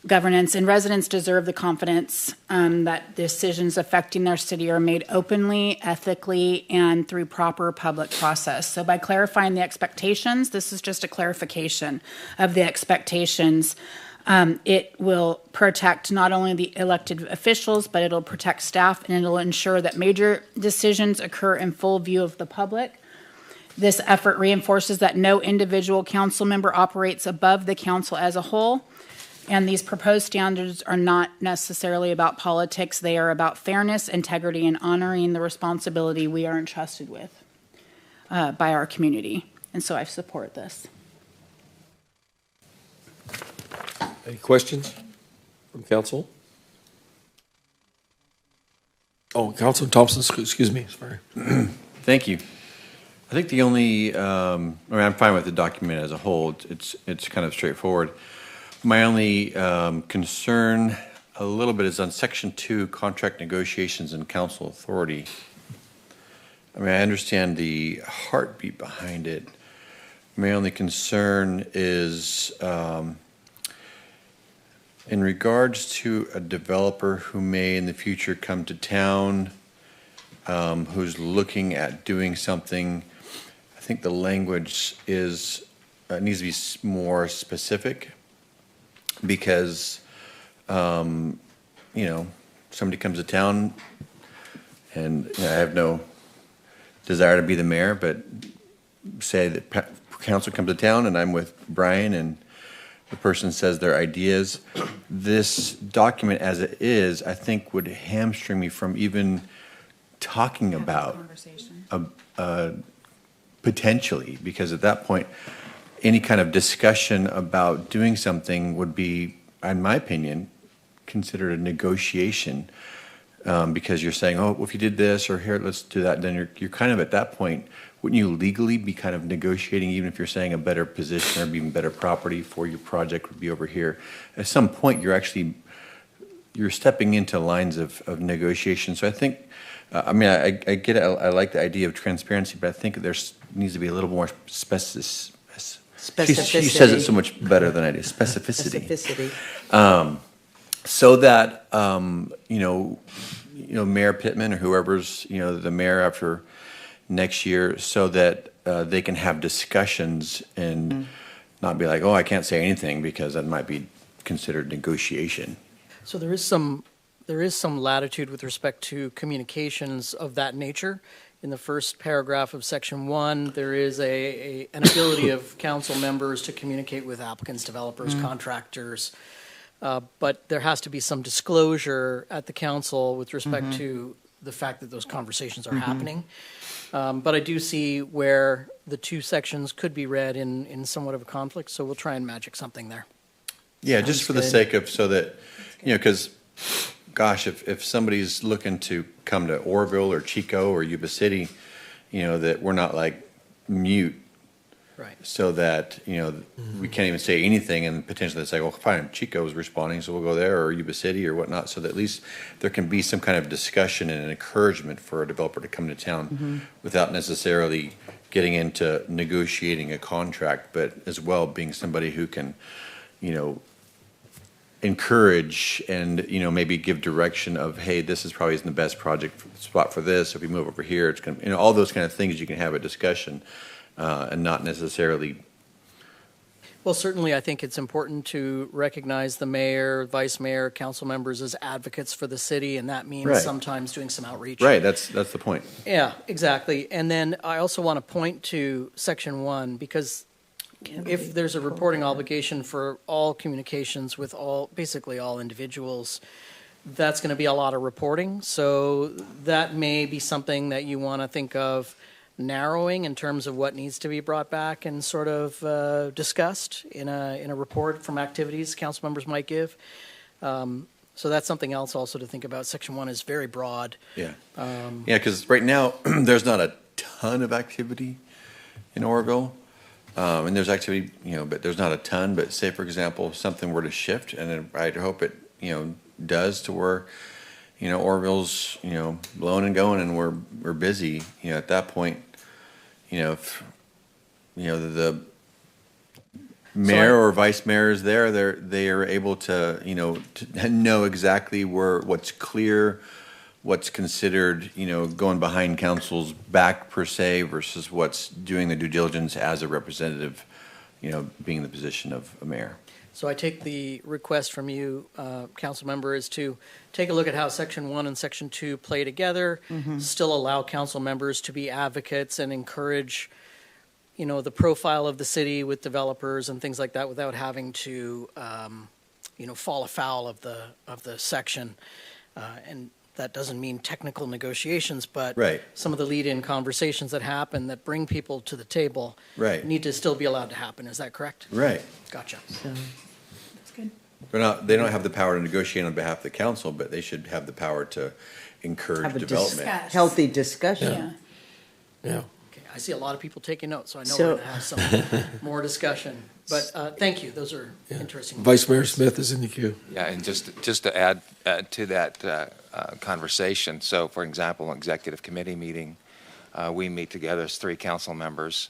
and residents deserve the confidence that decisions affecting their city are made openly, ethically, and through proper public process. So by clarifying the expectations, this is just a clarification of the expectations. It will protect not only the elected officials, but it'll protect staff, and it'll ensure that major decisions occur in full view of the public. This effort reinforces that no individual council member operates above the council as a whole. And these proposed standards are not necessarily about politics. They are about fairness, integrity, and honoring the responsibility we are entrusted with by our community. And so I support this. Any questions from council? Oh, Councilman Thompson, excuse me, sorry. Thank you. I think the only, I'm fine with the document as a whole. It's kind of straightforward. My only concern a little bit is on Section 2, contract negotiations and council authority. I mean, I understand the heartbeat behind it. My only concern is In regards to a developer who may in the future come to town, who's looking at doing something, I think the language is, needs to be more specific because, you know, somebody comes to town and you know, I have no desire to be the mayor, but say that council comes to town and I'm with Brian and the person says their ideas. This document as it is, I think would hamstring me from even talking about potentially, because at that point, any kind of discussion about doing something would be, in my opinion, considered a negotiation. Because you're saying, oh, well, if you did this or here, let's do that, then you're kind of at that point, wouldn't you legally be kind of negotiating, even if you're saying a better position or even better property for your project would be over here? At some point, you're stepping into lines of negotiation. So I think, I mean, I get it. I like the idea of transparency, but I think there needs to be a little more specificity. She says it so much better than I do. Specificity. So that you know, Mayor Pittman or whoever's the mayor after next year, so that they can have discussions and not be like, oh, I can't say anything because that might be considered negotiation. So there is some latitude with respect to communications of that nature. In the first paragraph of section 1, there is an ability of council members to communicate with applicants, developers, contractors. But there has to be some disclosure at the council with respect to the fact that those conversations are happening. But I do see where the two sections could be read in somewhat of a conflict, so we'll try and magic something there. Yeah, just for the sake of, so that, because, gosh, if somebody's looking to come to Oroville or Chico or Yuba City, that we're not like mute. Right. So that, we can't even say anything and potentially say, well, fine, Chico is responding, so we'll go there, or Yuba City or whatnot, so that at least there can be some kind of discussion and an encouragement for a developer to come to town without necessarily getting into negotiating a contract, but as well being somebody who can, encourage and, maybe give direction of, hey, this is probably isn't the best project spot for this. If we move over here, it's going to, all those kind of things you can have a discussion. And not necessarily. Well, certainly, I think it's important to recognize the mayor, vice mayor, council members as advocates for the city, and that means sometimes doing some outreach. Right, that's the point. Yeah, exactly. And then I also want to point to section 1, because if there's a reporting obligation for all communications with basically all individuals, that's going to be a lot of reporting. So that may be something that you want to think of narrowing in terms of what needs to be brought back and sort of discussed in a report from activities council members might give. So that's something else also to think about. Section 1 is very broad. Yeah. Because right now there's not a ton of activity in Oroville. And there's activity, but there's not a ton. But say, for example, if something were to shift, and I hope it, does to where, Oroville's, blowing and going and we're busy, at that point, if, the mayor or vice mayor is there, they are able to, to know exactly what's clear, what's considered, going behind council's back per se versus what's doing the due diligence as a representative, being in the position of a mayor. So I take the request from you, council member, is to take a look at how section 1 and section 2 play together, still allow council members to be advocates and encourage, the profile of the city with developers and things like that without having to, fall afoul of the section. And that doesn't mean technical negotiations, but some of the lead-in conversations that happen that bring people to the table need to still be allowed to happen. Is that correct? Right. Gotcha. That's good. They don't have the power to negotiate on behalf of the council, but they should have the power to encourage development. Healthy discussion. Yeah. Okay, I see a lot of people taking notes, so I know we're going to have some more discussion. But thank you. Those are interesting. Vice Mayor Smith is in the queue. Yeah, and just to add to that conversation, so for example, an executive committee meeting, we meet together as 3 council members.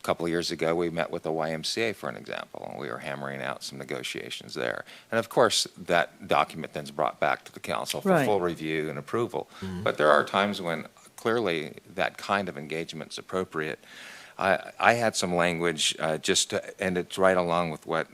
couple of years ago, we met with the YMCA, for an example, and we were hammering out some negotiations there. And of course, that document then is brought back to the council for Right. full review and approval. But there are times when clearly that kind of engagement is appropriate. I had some language and it's right along with what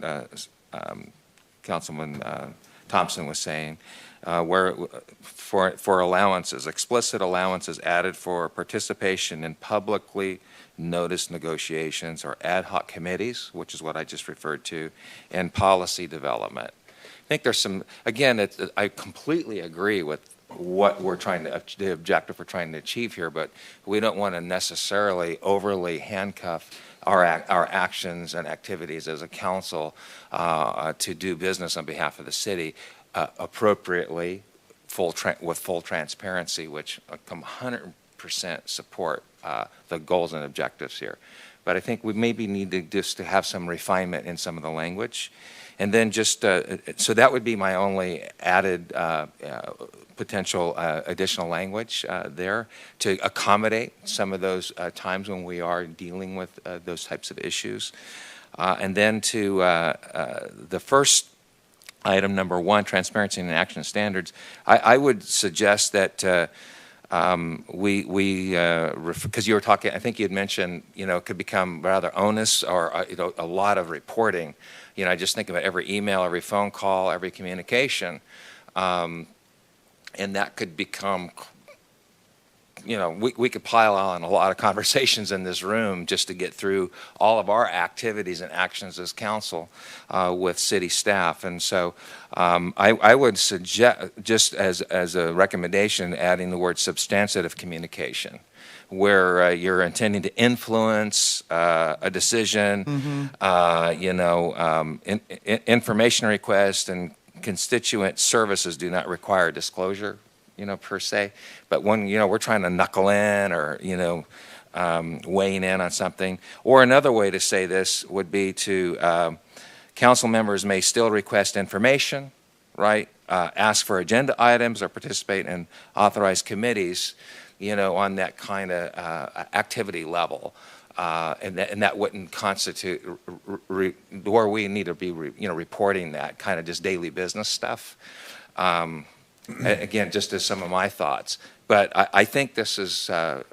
Councilman Thompson was saying, where for allowances, explicit allowances added for participation in publicly noticed negotiations or ad hoc committees, which is what I just referred to, and policy development. I think there's some, again, I completely agree with what we're trying to, the objective we're trying to achieve here, but we don't want to necessarily overly handcuff our actions and activities as a council to do business on behalf of the city appropriately, with full transparency, which I 100% support the goals and objectives here. But I think we maybe need to just to have some refinement in some of the language. And then just, so that would be my only added potential additional language there to accommodate some of those times when we are dealing with those types of issues. And then to the first item, number 1, transparency and action standards, I would suggest that because you were talking, I think you had mentioned, it could become rather onerous or a lot of reporting. I just think about every email, every phone call, every communication, and that could become, we could pile on a lot of conversations in this room just to get through all of our activities and actions as council with city staff. And so I would suggest, just as a recommendation, adding the word substantive communication, where you're intending to influence a decision, information requests and constituent services do not require disclosure, per se. But when, we're trying to knuckle in or, weighing in on something. Or another way to say this would be to, council members may still request information, right? Ask for agenda items or participate in authorized committees, on that kind of activity level. And that wouldn't constitute where we need to be, reporting that kind of just daily business stuff. Again, just as some of my thoughts. But I think this is a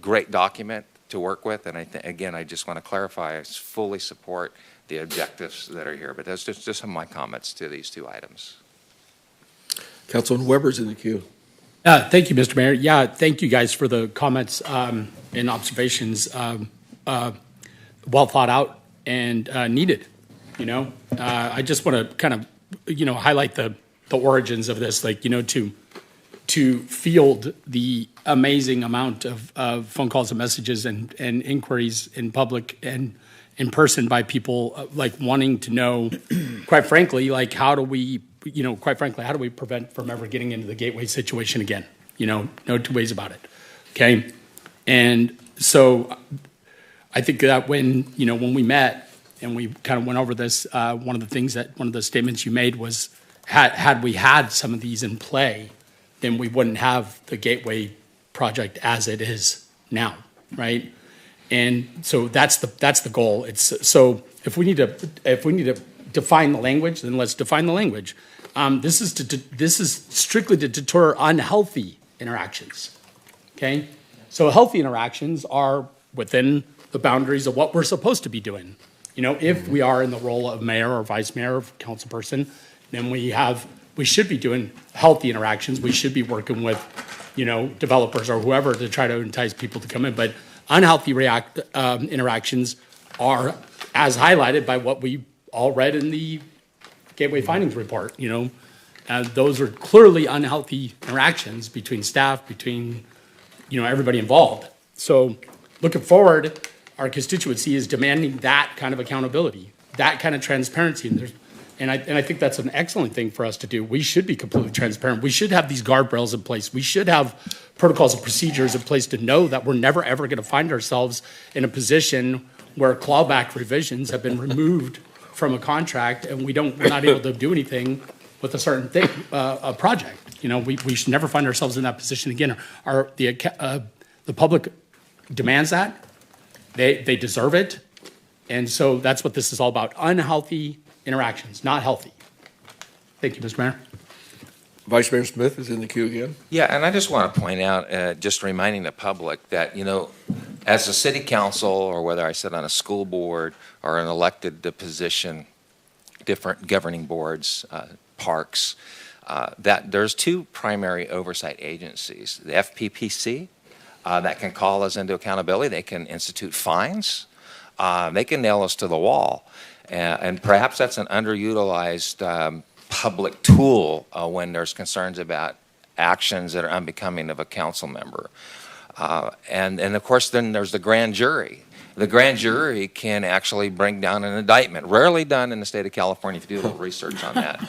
great document to work with. And again, I just want to clarify, I fully support the objectives that are here. But that's just some of my comments to these two items. Councilman Weber's in the queue. Thank you, Mr. Mayor. Yeah, thank you guys for the comments and observations. Well thought out and needed. I just want to kind of, highlight the origins of this, to field the amazing amount of phone calls and messages and inquiries in public and in person by people wanting to know, quite frankly, how do we prevent from ever getting into the gateway situation again? No two ways about it. Okay. And so I think that when we met and we kind of went over this, one of the statements you made was, had we had some of these in play, then we wouldn't have the gateway project as it is now, right? And so that's the goal. So if we need to define the language, then let's define the language. This is strictly to deter unhealthy interactions. Okay, so healthy interactions are within the boundaries of what we're supposed to be doing. If we are in the role of mayor or vice mayor or council person, then we should be doing healthy interactions. We should be working with, developers or whoever to try to entice people to come in. But unhealthy interactions are, as highlighted by what we all read in the Gateway Findings Report. Those are clearly unhealthy interactions between staff, between, everybody involved. So looking forward, our constituency is demanding that kind of accountability, that kind of transparency. And I think that's an excellent thing for us to do. We should be completely transparent. We should have these guardrails in place. We should have protocols and procedures in place to know that we're never, ever going to find ourselves in a position where clawback revisions have been removed from a contract and we're not able to do anything with a certain thing, a project. We should never find ourselves in that position again. The public demands that. They deserve it. And so that's what this is all about. Unhealthy interactions, not healthy. Thank you, Mr. Mayor. Vice Mayor Smith is in the queue again. Yeah, and I just want to point out, just reminding the public that, as a city council, or whether I sit on a school board or an elected position, different governing boards, parks, that there's two primary oversight agencies. The FPPC, that can call us into accountability. They can institute fines. They can nail us to the wall. And perhaps that's an underutilized public tool when there's concerns about actions that are unbecoming of a council member. And of course, then there's the grand jury. The grand jury can actually bring down an indictment. Rarely done in the state of California, if you do a little research on that.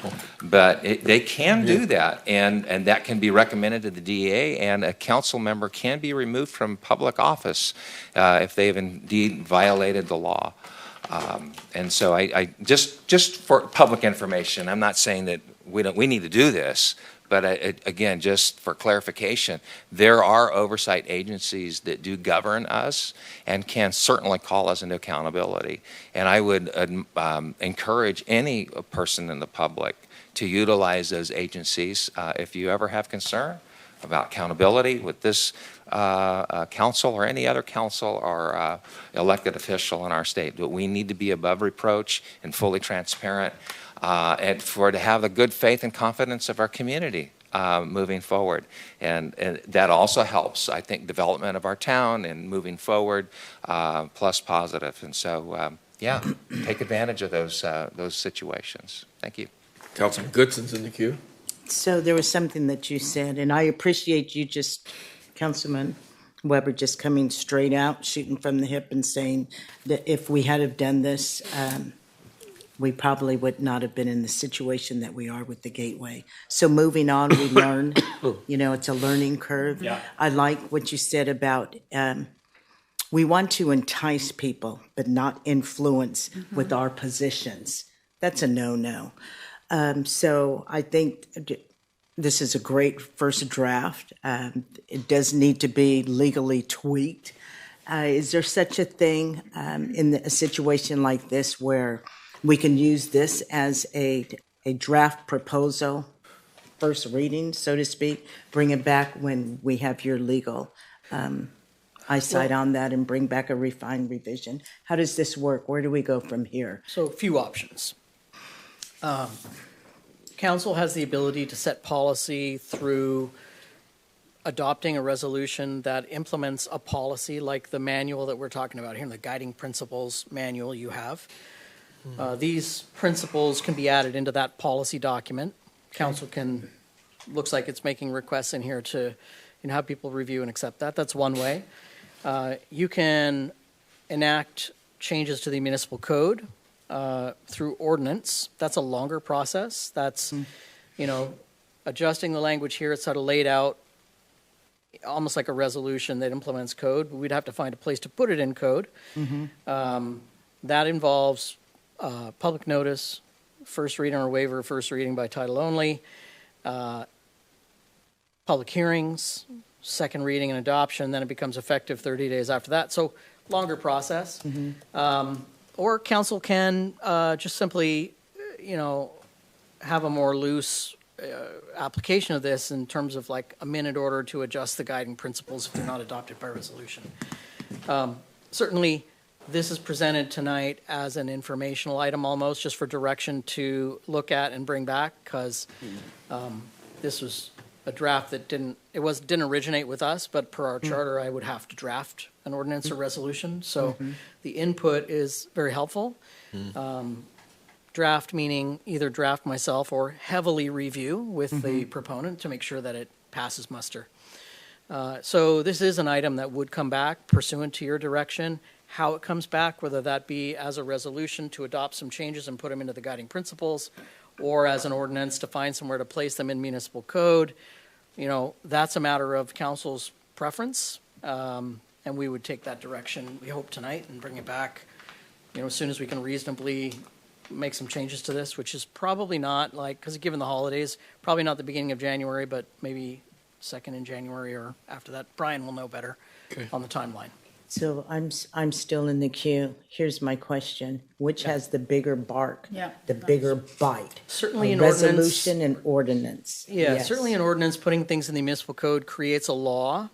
But they can do that, and that can be recommended to the DA, and a council member can be removed from public office if they've indeed violated the law. And so I just for public information, I'm not saying that we need to do this, but again, just for clarification, there are oversight agencies that do govern us and can certainly call us into accountability. And I would encourage any person in the public to utilize those agencies if you ever have concern about accountability with this council or any other council or elected official in our state. But we need to be above reproach and fully transparent, and to have the good faith and confidence of our community moving forward. And that also helps, I think, development of our town and moving forward, plus positive. And so, yeah, take advantage of those situations. Thank you. Councilman Goodson's in the queue. So there was something that you said, and I appreciate you just, Councilman Weber, just coming straight out, shooting from the hip and saying that if we had have done this, we probably would not have been in the situation that we are with the Gateway. So moving on, we learn, it's a learning curve. Yeah. I like what you said about we want to entice people, but not influence with our positions. That's a no-no. So I think this is a great first draft. It does need to be legally tweaked. Is there such a thing in a situation like this where we can use this as a draft proposal, first reading, so to speak, bring it back when we have your legal eyesight on that and bring back a refined revision? How does this work? Where do we go from here? So a few options. Council has the ability to set policy through adopting a resolution that implements a policy like the manual that we're talking about here, the guiding principles manual you have. These principles can be added into that policy document. Council looks like it's making requests in here to have people review and accept that. That's one way. You can enact changes to the municipal code through ordinance. That's a longer process. That's, adjusting the language here. It's sort of laid out almost like a resolution that implements code. We'd have to find a place to put it in code. That involves public notice, first reading or waiver, first reading by title only, public hearings, second reading and adoption, then it becomes effective 30 days after that. So longer process. Or council can just simply, have a more loose application of this in terms of like a minute order to adjust the guiding principles if they're not adopted by resolution. Certainly, this is presented tonight as an informational item almost, just for direction to look at and bring back, because this was a draft that didn't originate with us, but per our charter, I would have to draft an ordinance or resolution. So the input is very helpful. Draft meaning either draft myself or heavily review with the proponent to make sure that it passes muster. So this is an item that would come back pursuant to your direction. How it comes back, whether that be as a resolution to adopt some changes and put them into the guiding principles, or as an ordinance to find somewhere to place them in municipal code, that's a matter of council's preference. And we would take that direction, we hope, tonight and bring it back, as soon as we can reasonably make some changes to this, which is probably not because given the holidays, probably not the beginning of January, but maybe second in January or after that. Brian will know better on the timeline. So I'm still in the queue. Here's my question. Which has the bigger bark? Yeah. The bigger bite? Certainly A an ordinance. resolution and ordinance. Yeah, Yes. certainly an ordinance putting things in the municipal code creates a law.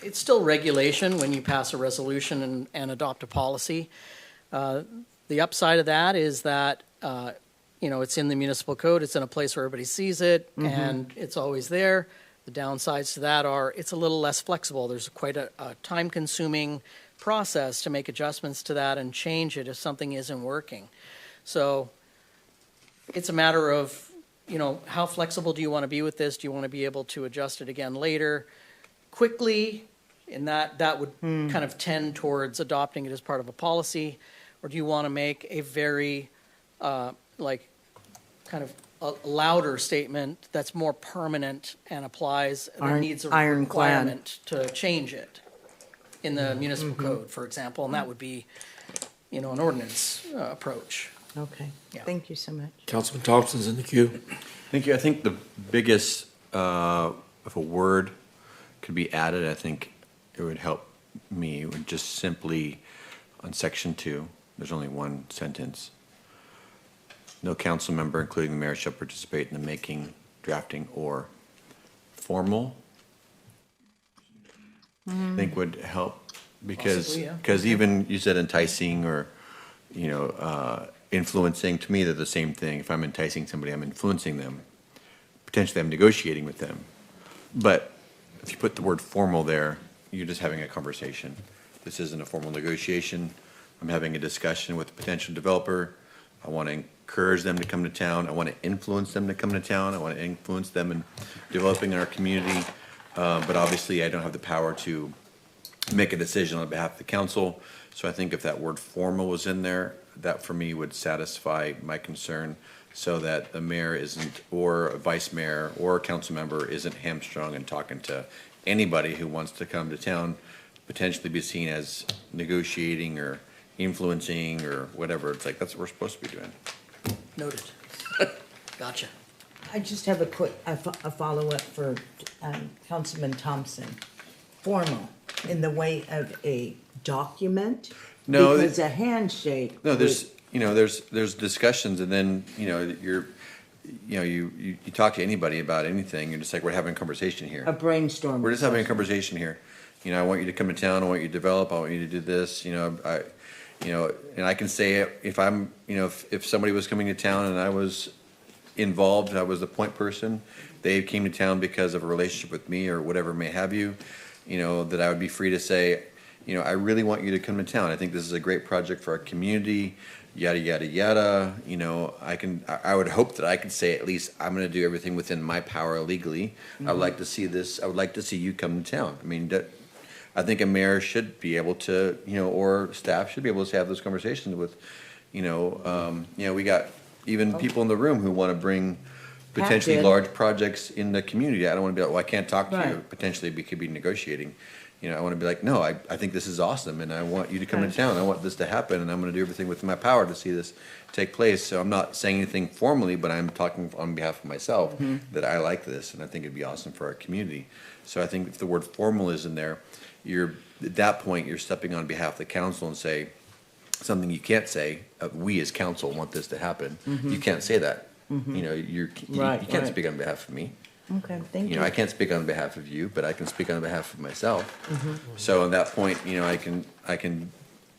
It's still regulation when you pass a resolution and adopt a policy. The upside of that is that, it's in the municipal code, it's in a place where everybody sees it, and it's always there. The downsides to that are it's a little less flexible. There's quite a time-consuming process to make adjustments to that and change it if something isn't working. So it's a matter of, how flexible do you want to be with this? Do you want to be able to adjust it again later, quickly? And that would kind of tend towards adopting it as part of a policy. Or do you want to make a very, kind of a louder statement that's more permanent and applies, that needs a ironclad. requirement to change it in the municipal code, for example, and that would be, an ordinance approach. Okay. Yeah. Thank you so much. Councilman Thompson's in the queue. Thank you. I think the biggest, if a word could be added, I think it would help me, would just simply, on section 2, there's only one sentence. No council member, including the mayor, shall participate in the making, drafting, or formal. I think would help because Possibly, yeah. even you said enticing or influencing. To me, they're the same thing. If I'm enticing somebody, I'm influencing them. Potentially, I'm negotiating with them. But if you put the word formal there, you're just having a conversation. This isn't a formal negotiation. I'm having a discussion with a potential developer. I want to encourage them to come to town. I want to influence them to come to town. I want to influence them in developing our community. But obviously, I don't have the power to make a decision on behalf of the council. So I think if that word formal was in there, that for me would satisfy my concern so that the mayor isn't, or a vice mayor or a council member isn't hamstrung and talking to anybody who wants to come to town, potentially be seen as negotiating or influencing or whatever. It's like, that's what we're supposed to be doing. Noted. Gotcha. I just have a follow-up for Councilman Thompson. Formal, in the way of a document? No, Because a handshake. No, would- there's discussions, and then you talk to anybody about anything. You're just like, we're having a conversation here. A brainstorm. We're just having a conversation here. I want you to come to town. I want you to develop. I want you to do this. And I can say if somebody was coming to town and I was involved, I was the point person. They came to town because of a relationship with me or whatever may have you. That I would be free to say, I really want you to come to town. I think this is a great project for our community, yada, yada, yada. I would hope that I could say at least I'm going to do everything within my power legally. I would like to see this. I would like to see you come to town. I think a mayor should be able to, or staff should be able to have those conversations with, we got even people in the room who want to bring potentially did. large projects in the community. I don't want to be like, well, I can't talk to you. Right. Potentially, we could be negotiating. I want to be like, no, I think this is awesome, and I want you to come to town. I want this to happen, and I'm going to do everything within my power to see this take place. So I'm not saying anything formally, but I'm talking on behalf of myself that I like this, and I think it'd be awesome for our community. So I think if the word formal is in there, at that point, you're stepping on behalf of the council and say something you can't say, we as council want this to happen. You can't say that. You can't speak on behalf of me. Okay, thank you. I can't speak on behalf of you, but I can speak on behalf of myself. So at that point, I can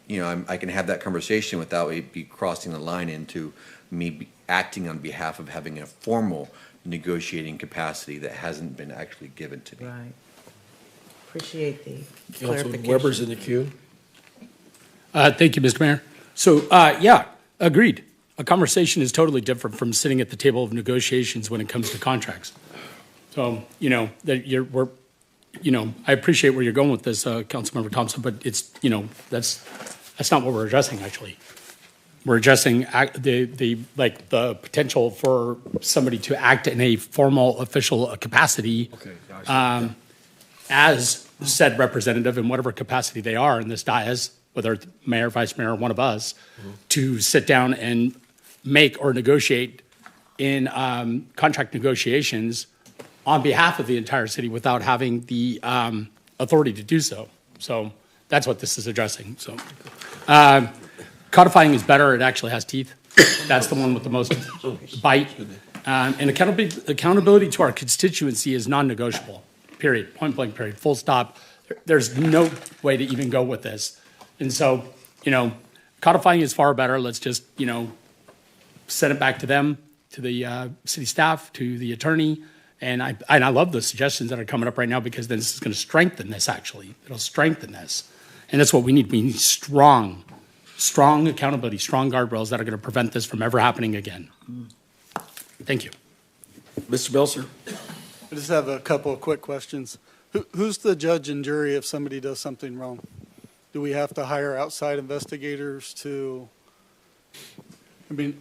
have that conversation without it be crossing the line into me acting on behalf of having a formal negotiating capacity that hasn't been actually given to me. Right. Appreciate the Councilman clarification. Weber's in the queue. Thank you, Mr. Mayor. So, yeah, agreed. A conversation is totally different from sitting at the table of negotiations when it comes to contracts. So, I appreciate where you're going with this, Councilmember Thompson, but it's, that's not what we're addressing, actually. We're addressing the potential for somebody to act in a formal official capacity as said representative in whatever capacity they are in this dais, whether it's mayor, vice mayor, or one of us, to sit down and make or negotiate in contract negotiations on behalf of the entire city without having the authority to do so. So That's what this is addressing. So, codifying is better. It actually has teeth. That's the one with the most bite. And accountability to our constituency is non-negotiable. Period. Point blank. Period. Full stop. There's no way to even go with this. And so, codifying is far better. Let's just, send it back to them, to the city staff, to the attorney. And I love the suggestions that are coming up right now, because then this is going to strengthen this, actually. It'll strengthen this. And that's what we need. We need strong accountability, strong guardrails that are going to prevent this from ever happening again. Thank you. Mr. Belser? I just have a couple of quick questions. Who's the judge and jury if somebody does something wrong? Do we have to hire outside investigators to,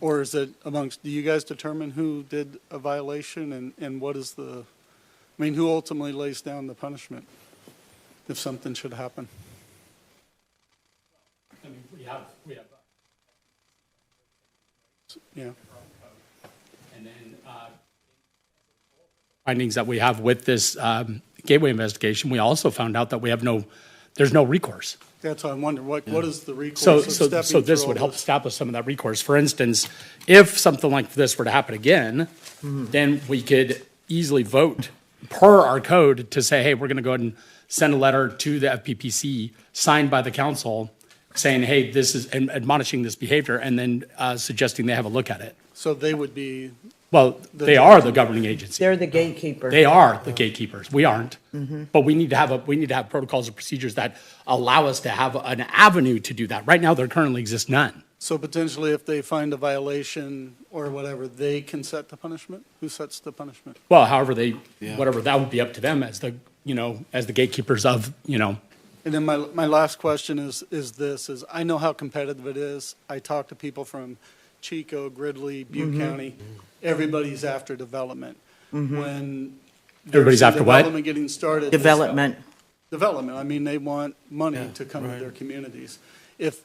or is it do you guys determine who did a violation and what is who ultimately lays down the punishment if something should happen? I mean, we have. Yeah. And then findings that we have with this Gateway investigation, we also found out that there's no recourse. That's what I wonder. What is the recourse? So this would help establish some of that recourse. For instance, if something like this were to happen again, then we could easily vote per our code to say, hey, we're going to go ahead and send a letter to the FPPC signed by the council saying, hey, this is admonishing this behavior, and then suggesting they have a look at it. So they would be. Well, they are the governing agency. They're the gatekeeper. They are the gatekeepers. We aren't. Mm-hmm. But we need to have protocols and procedures that allow us to have an avenue to do that. Right now, there currently exists none. So potentially, if they find a violation or whatever, they can set the punishment? Who sets the punishment? Well, however whatever, that would be up to them as the gatekeepers of. And then my last question is I know how competitive it is. I talk to people from Chico, Gridley, Butte County. Everybody's after development. When everybody's after development what? Getting started. Development. Development. I mean, they want money to come to their communities. If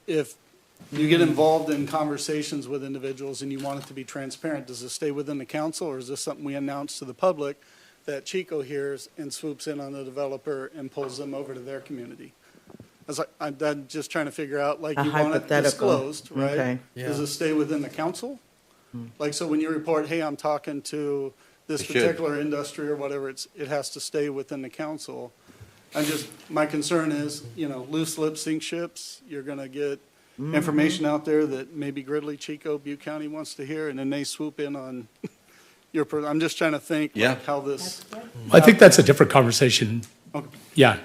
you get involved in conversations with individuals and you want it to be transparent, does it stay within the council, or is this something we announce to the public that Chico hears and swoops in on the developer and pulls them over to their community? I'm just trying to figure out, you want it disclosed, right? Okay. Does it stay within the council? So when you report, hey, I'm talking to this It should. particular industry or whatever, it has to stay within the council. My concern is, loose lips sink ships. You're going to get information out there that maybe Gridley, Chico, Butte County wants to hear, and then they swoop in on your. I'm just trying to think how this. I think that's a different conversation. Okay. Yeah.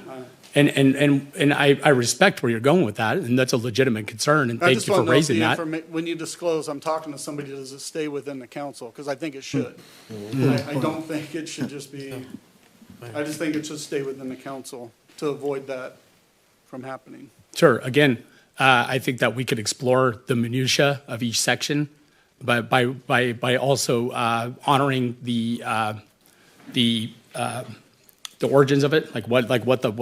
And I respect where you're going with that, and that's a legitimate concern, and thank you for raising that. When you disclose, I'm talking to somebody, does it stay within the council? Because I think it should. I don't think it should just be, I just think it should stay within the council to avoid that from happening. Sure. Again, I think that we could explore the minutia of each section, but by also honoring the origins of it, what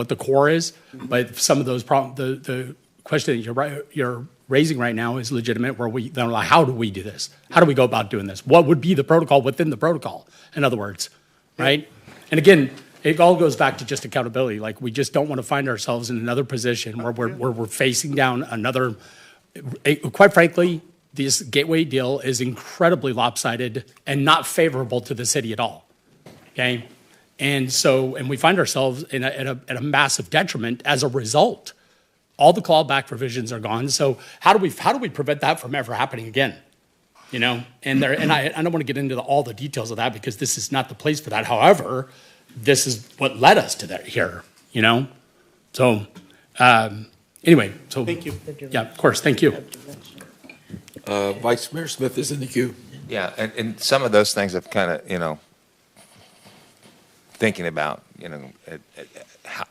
the core is. But some of those the question that you're raising right now is legitimate. How do we do this? How do we go about doing this? What would be the protocol within the protocol? In other words, right? And again, it all goes back to just accountability. We just don't want to find ourselves in another position where we're facing down another. Quite frankly, this Gateway deal is incredibly lopsided and not favorable to the city at all. Okay. And we find ourselves at a massive detriment as a result. All the clawback provisions are gone. So how do we prevent that from ever happening again? And I don't want to get into all the details of that because this is not the place for that. However, this is what led us to that here. So anyway, so thank you. Yeah, of course, thank you. Vice Mayor Smith is in the queue. Yeah, and some of those things have kind of, thinking about,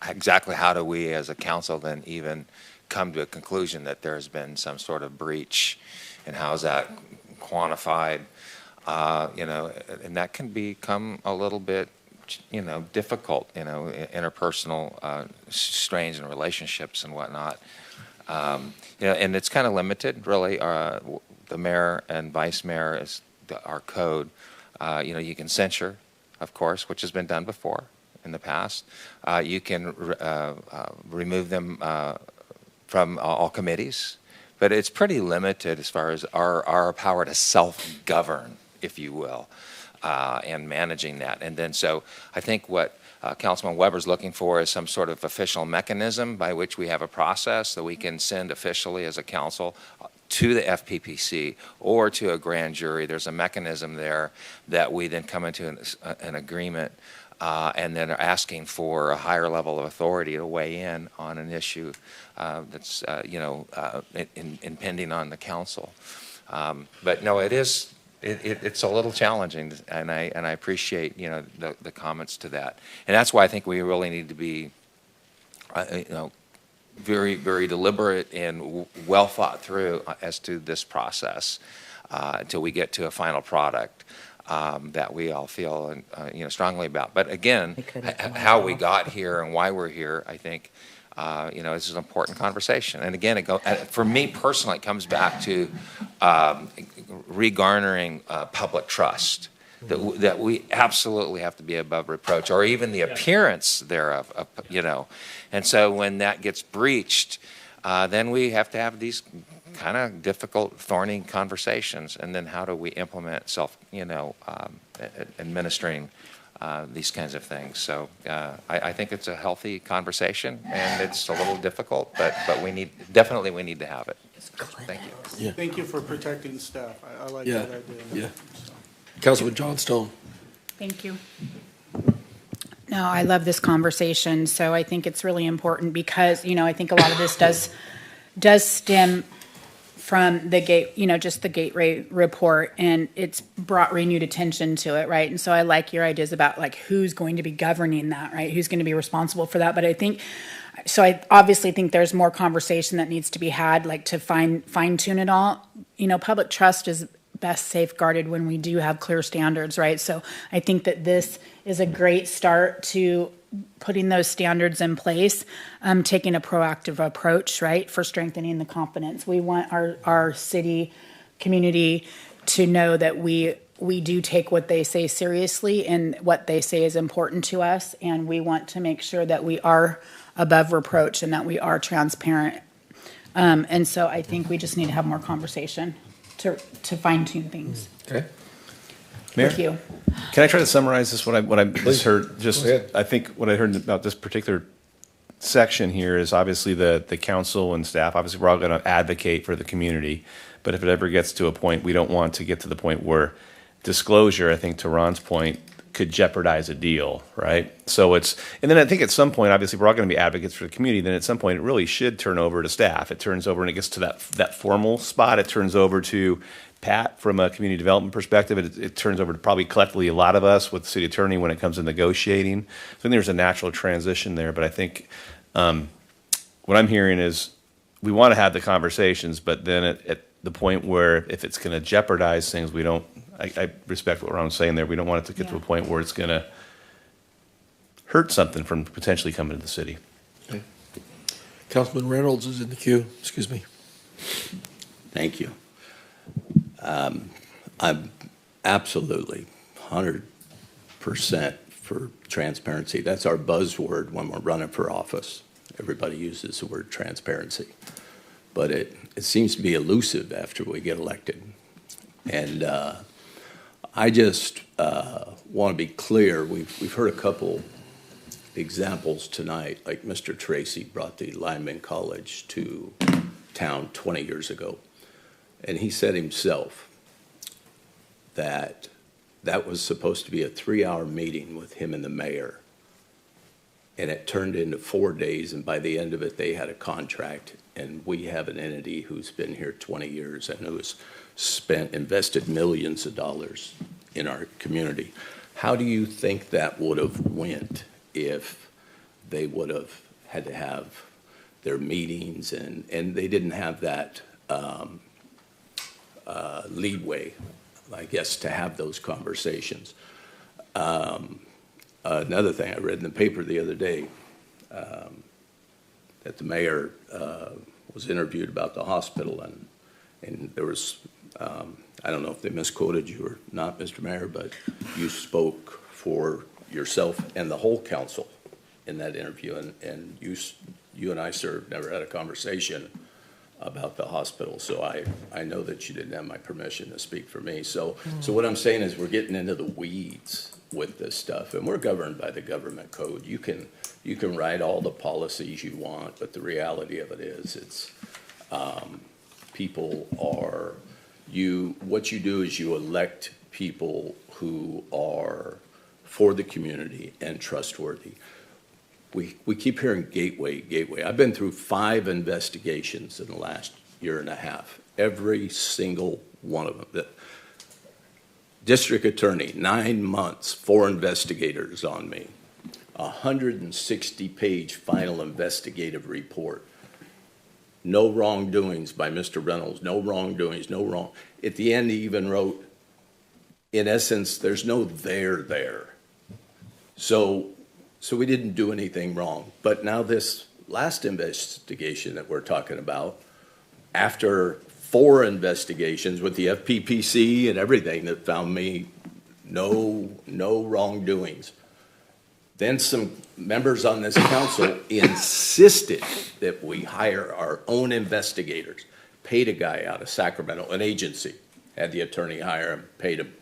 exactly how do we as a council then even come to a conclusion that there's been some sort of breach, and how is that quantified? And that can become a little bit, difficult, interpersonal strains and relationships and whatnot. And it's kind of limited, really. The mayor and vice mayor is our code. You can censure, of course, which has been done before in the past. You can remove them from all committees, but it's pretty limited as far as our power to self-govern, if you will, and managing that. And then so I think what Councilman Weber's looking for is some sort of official mechanism by which we have a process that we can send officially as a council to the FPPC or to a grand jury. There's a mechanism there that we then come into an agreement and then are asking for a higher level of authority to weigh in on an issue that's impending on the council. But no, it's a little challenging, and I appreciate the comments to that, and that's why I think we really need to be very, very deliberate and well thought through as to this process until we get to a final product that we all feel strongly about. But again, how we got here and why we're here, I think this is an important conversation. And again, for me personally, it comes back to regarnering public trust. That we absolutely have to be above reproach, or even the appearance thereof, And so when that gets breached, then we have to have these kind of difficult, thorny conversations. And then how do we implement administering these kinds of things? So I think it's a healthy conversation, and it's a little difficult, but we definitely need to have it. Thank you. Yeah. Thank you for protecting staff. I like Yeah. that idea. Yeah. Councilman Johnstone. Thank you. No, I love this conversation. So I think it's really important because, I think a lot of this does stem from the just the Gateway report, and it's brought renewed attention to it, right? And so I like your ideas about like who's going to be governing that, right? Who's going to be responsible for that? But I obviously think there's more conversation that needs to be had, like to fine tune it all. Public trust is best safeguarded when we do have clear standards, right? So I think that this is a great start to putting those standards in place, taking a proactive approach, right, for strengthening the confidence. We want our city community to know that we do take what they say seriously and what they say is important to us, and we want to make sure that we are above reproach and that we are transparent. And so I think we just need to have more conversation to fine tune things. Okay. Mayor, Thank you. Can I try to summarize this? What I just heard. Go ahead. I think what I heard about this particular section here is obviously the council and staff. Obviously, we're all going to advocate for the community, but if it ever gets to a point, we don't want to get to the point where disclosure, I think to Ron's point, could jeopardize a deal, right? And then I think at some point, obviously, we're all going to be advocates for the community. Then at some point, it really should turn over to staff. It turns over and it gets to that formal spot. It turns over to Pat from a community development perspective. It turns over to probably collectively a lot of us with the city attorney when it comes to negotiating. I think there's a natural transition there. But I think what I'm hearing is we want to have the conversations, but then at the point where if it's going to jeopardize things, we don't. I respect what Ron's saying there. We don't want it to get to a point where it's going to hurt something from potentially coming to the city. Okay. Councilman Reynolds is in the queue. Excuse me. Thank you. I'm absolutely 100% for transparency. That's our buzzword when we're running for office. Everybody uses the word transparency. But it seems to be elusive after we get elected. And I just want to be clear. We've heard a couple examples tonight, like Mr. Tracy brought the Lineman College to town 20 years ago. And he said himself that was supposed to be a 3-hour meeting with him and the mayor. And it turned into 4 days, and by the end of it, they had a contract. And we have an entity who's been here 20 years and who's invested millions of dollars in our community. How do you think that would have went if they would have had to have their meetings and they didn't have that leeway, I guess, to have those conversations? Another thing I read in the paper the other day, that the mayor was interviewed about the hospital, and there was, I don't know if they misquoted you or not, Mr. Mayor, but you spoke for yourself and the whole council in that interview, and you you and I served, never had a conversation about the hospital, so I know that you didn't have my permission to speak for me. So what I'm saying is we're getting into the weeds with this stuff, and we're governed by the government code. You can write all the policies you want, but the reality of it is it's people are, what you do is you elect people who are for the community and trustworthy. We keep hearing gateway. I've been through 5 investigations in the last year and a half. Every single one of them. The district attorney, 9 months, 4 investigators on me. 160-page final investigative report. No wrongdoings by Mr. Reynolds. No wrongdoings, no wrong. At the end, he even wrote, in essence, there's no there. So we didn't do anything wrong. But now this last investigation that we're talking about, after 4 investigations with the FPPC and everything that found me no wrongdoings, then some members on this council insisted that we hire our own investigators, paid a guy out of Sacramento, an agency, had the attorney hire him, paid him.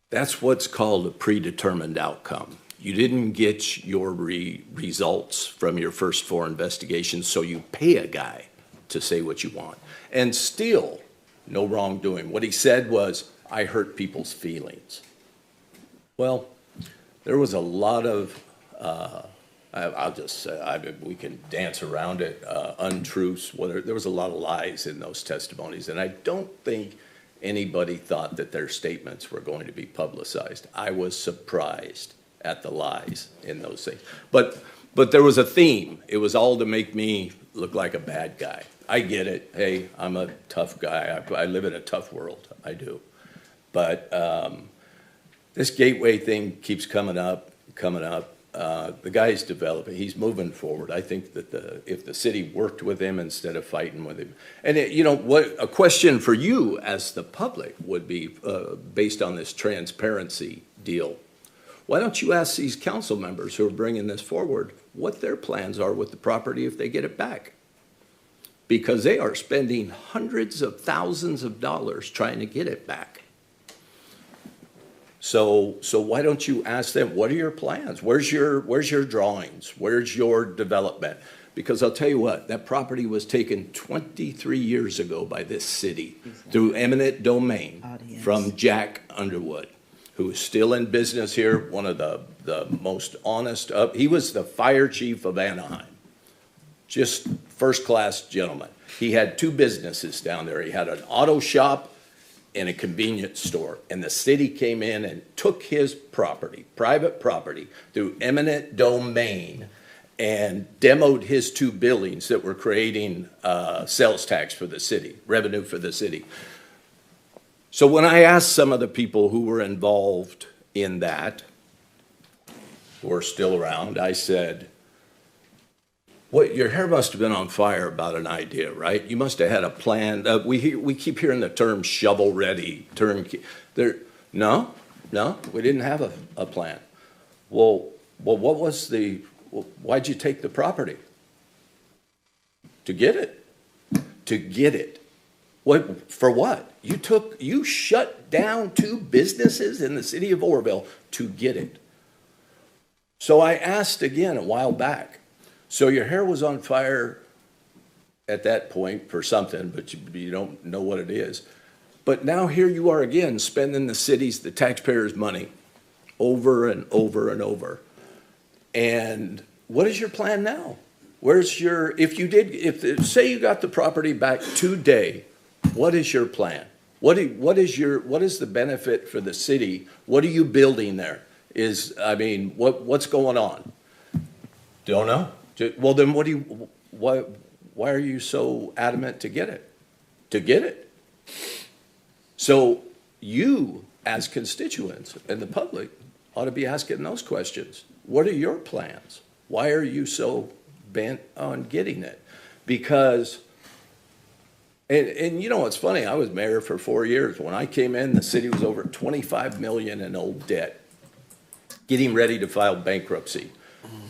That's what's called a predetermined outcome. You didn't get your results from your first 4 investigations, so you pay a guy to say what you want. And still, no wrongdoing. What he said was, I hurt people's feelings. Well, there was a lot of, I'll just say, we can dance around it, untruths. There was a lot of lies in those testimonies, and I don't think anybody thought that their statements were going to be publicized. I was surprised at the lies in those things. But there was a theme. It was all to make me look like a bad guy. I get it. Hey, I'm a tough guy. I live in a tough world. I do. But this gateway thing keeps coming up. The guy's developing. He's moving forward. I think that if the city worked with him instead of fighting with him, and a question for you as the public would be based on this transparency deal. Why don't you ask these council members who are bringing this forward what their plans are with the property if they get it back? Because they are spending hundreds of thousands of dollars trying to get it back. So why don't you ask them, what are your plans? Where's your drawings? Where's your development? Because I'll tell you what, that property was taken 23 years ago by this city through eminent domain from Jack Underwood, who is still in business here, one of the most honest. He was the fire chief of Anaheim, just first-class gentleman. He had 2 businesses down there. He had an auto shop in a convenience store, and the city came in and took his property, private property, through eminent domain and demoed his 2 buildings that were creating sales tax for the city, revenue for the city. So when I asked some of the people who were involved in that, who are still around, I said, your hair must have been on fire about an idea, right? You must have had a plan. We keep hearing the term shovel-ready, turnkey. No, we didn't have a plan. Well, what was why'd you take the property? To get it. To get it. For what? You shut down 2 businesses in the city of Oroville to get it. So I asked again a while back, so your hair was on fire at that point for something, but you don't know what it is. But now here you are again, spending the taxpayers' money over and over and over. And what is your plan now? Say you got the property back today, what is your plan? What is the benefit for the city? What are you building there? What's going on? Don't know. Well, then why are you so adamant to get it? To get it. So you, as constituents and the public, ought to be asking those questions. What are your plans? Why are you so bent on getting it? Because, and you know what's funny? I was mayor for 4 years. When I came in, the city was over $25 million in old debt, getting ready to file bankruptcy.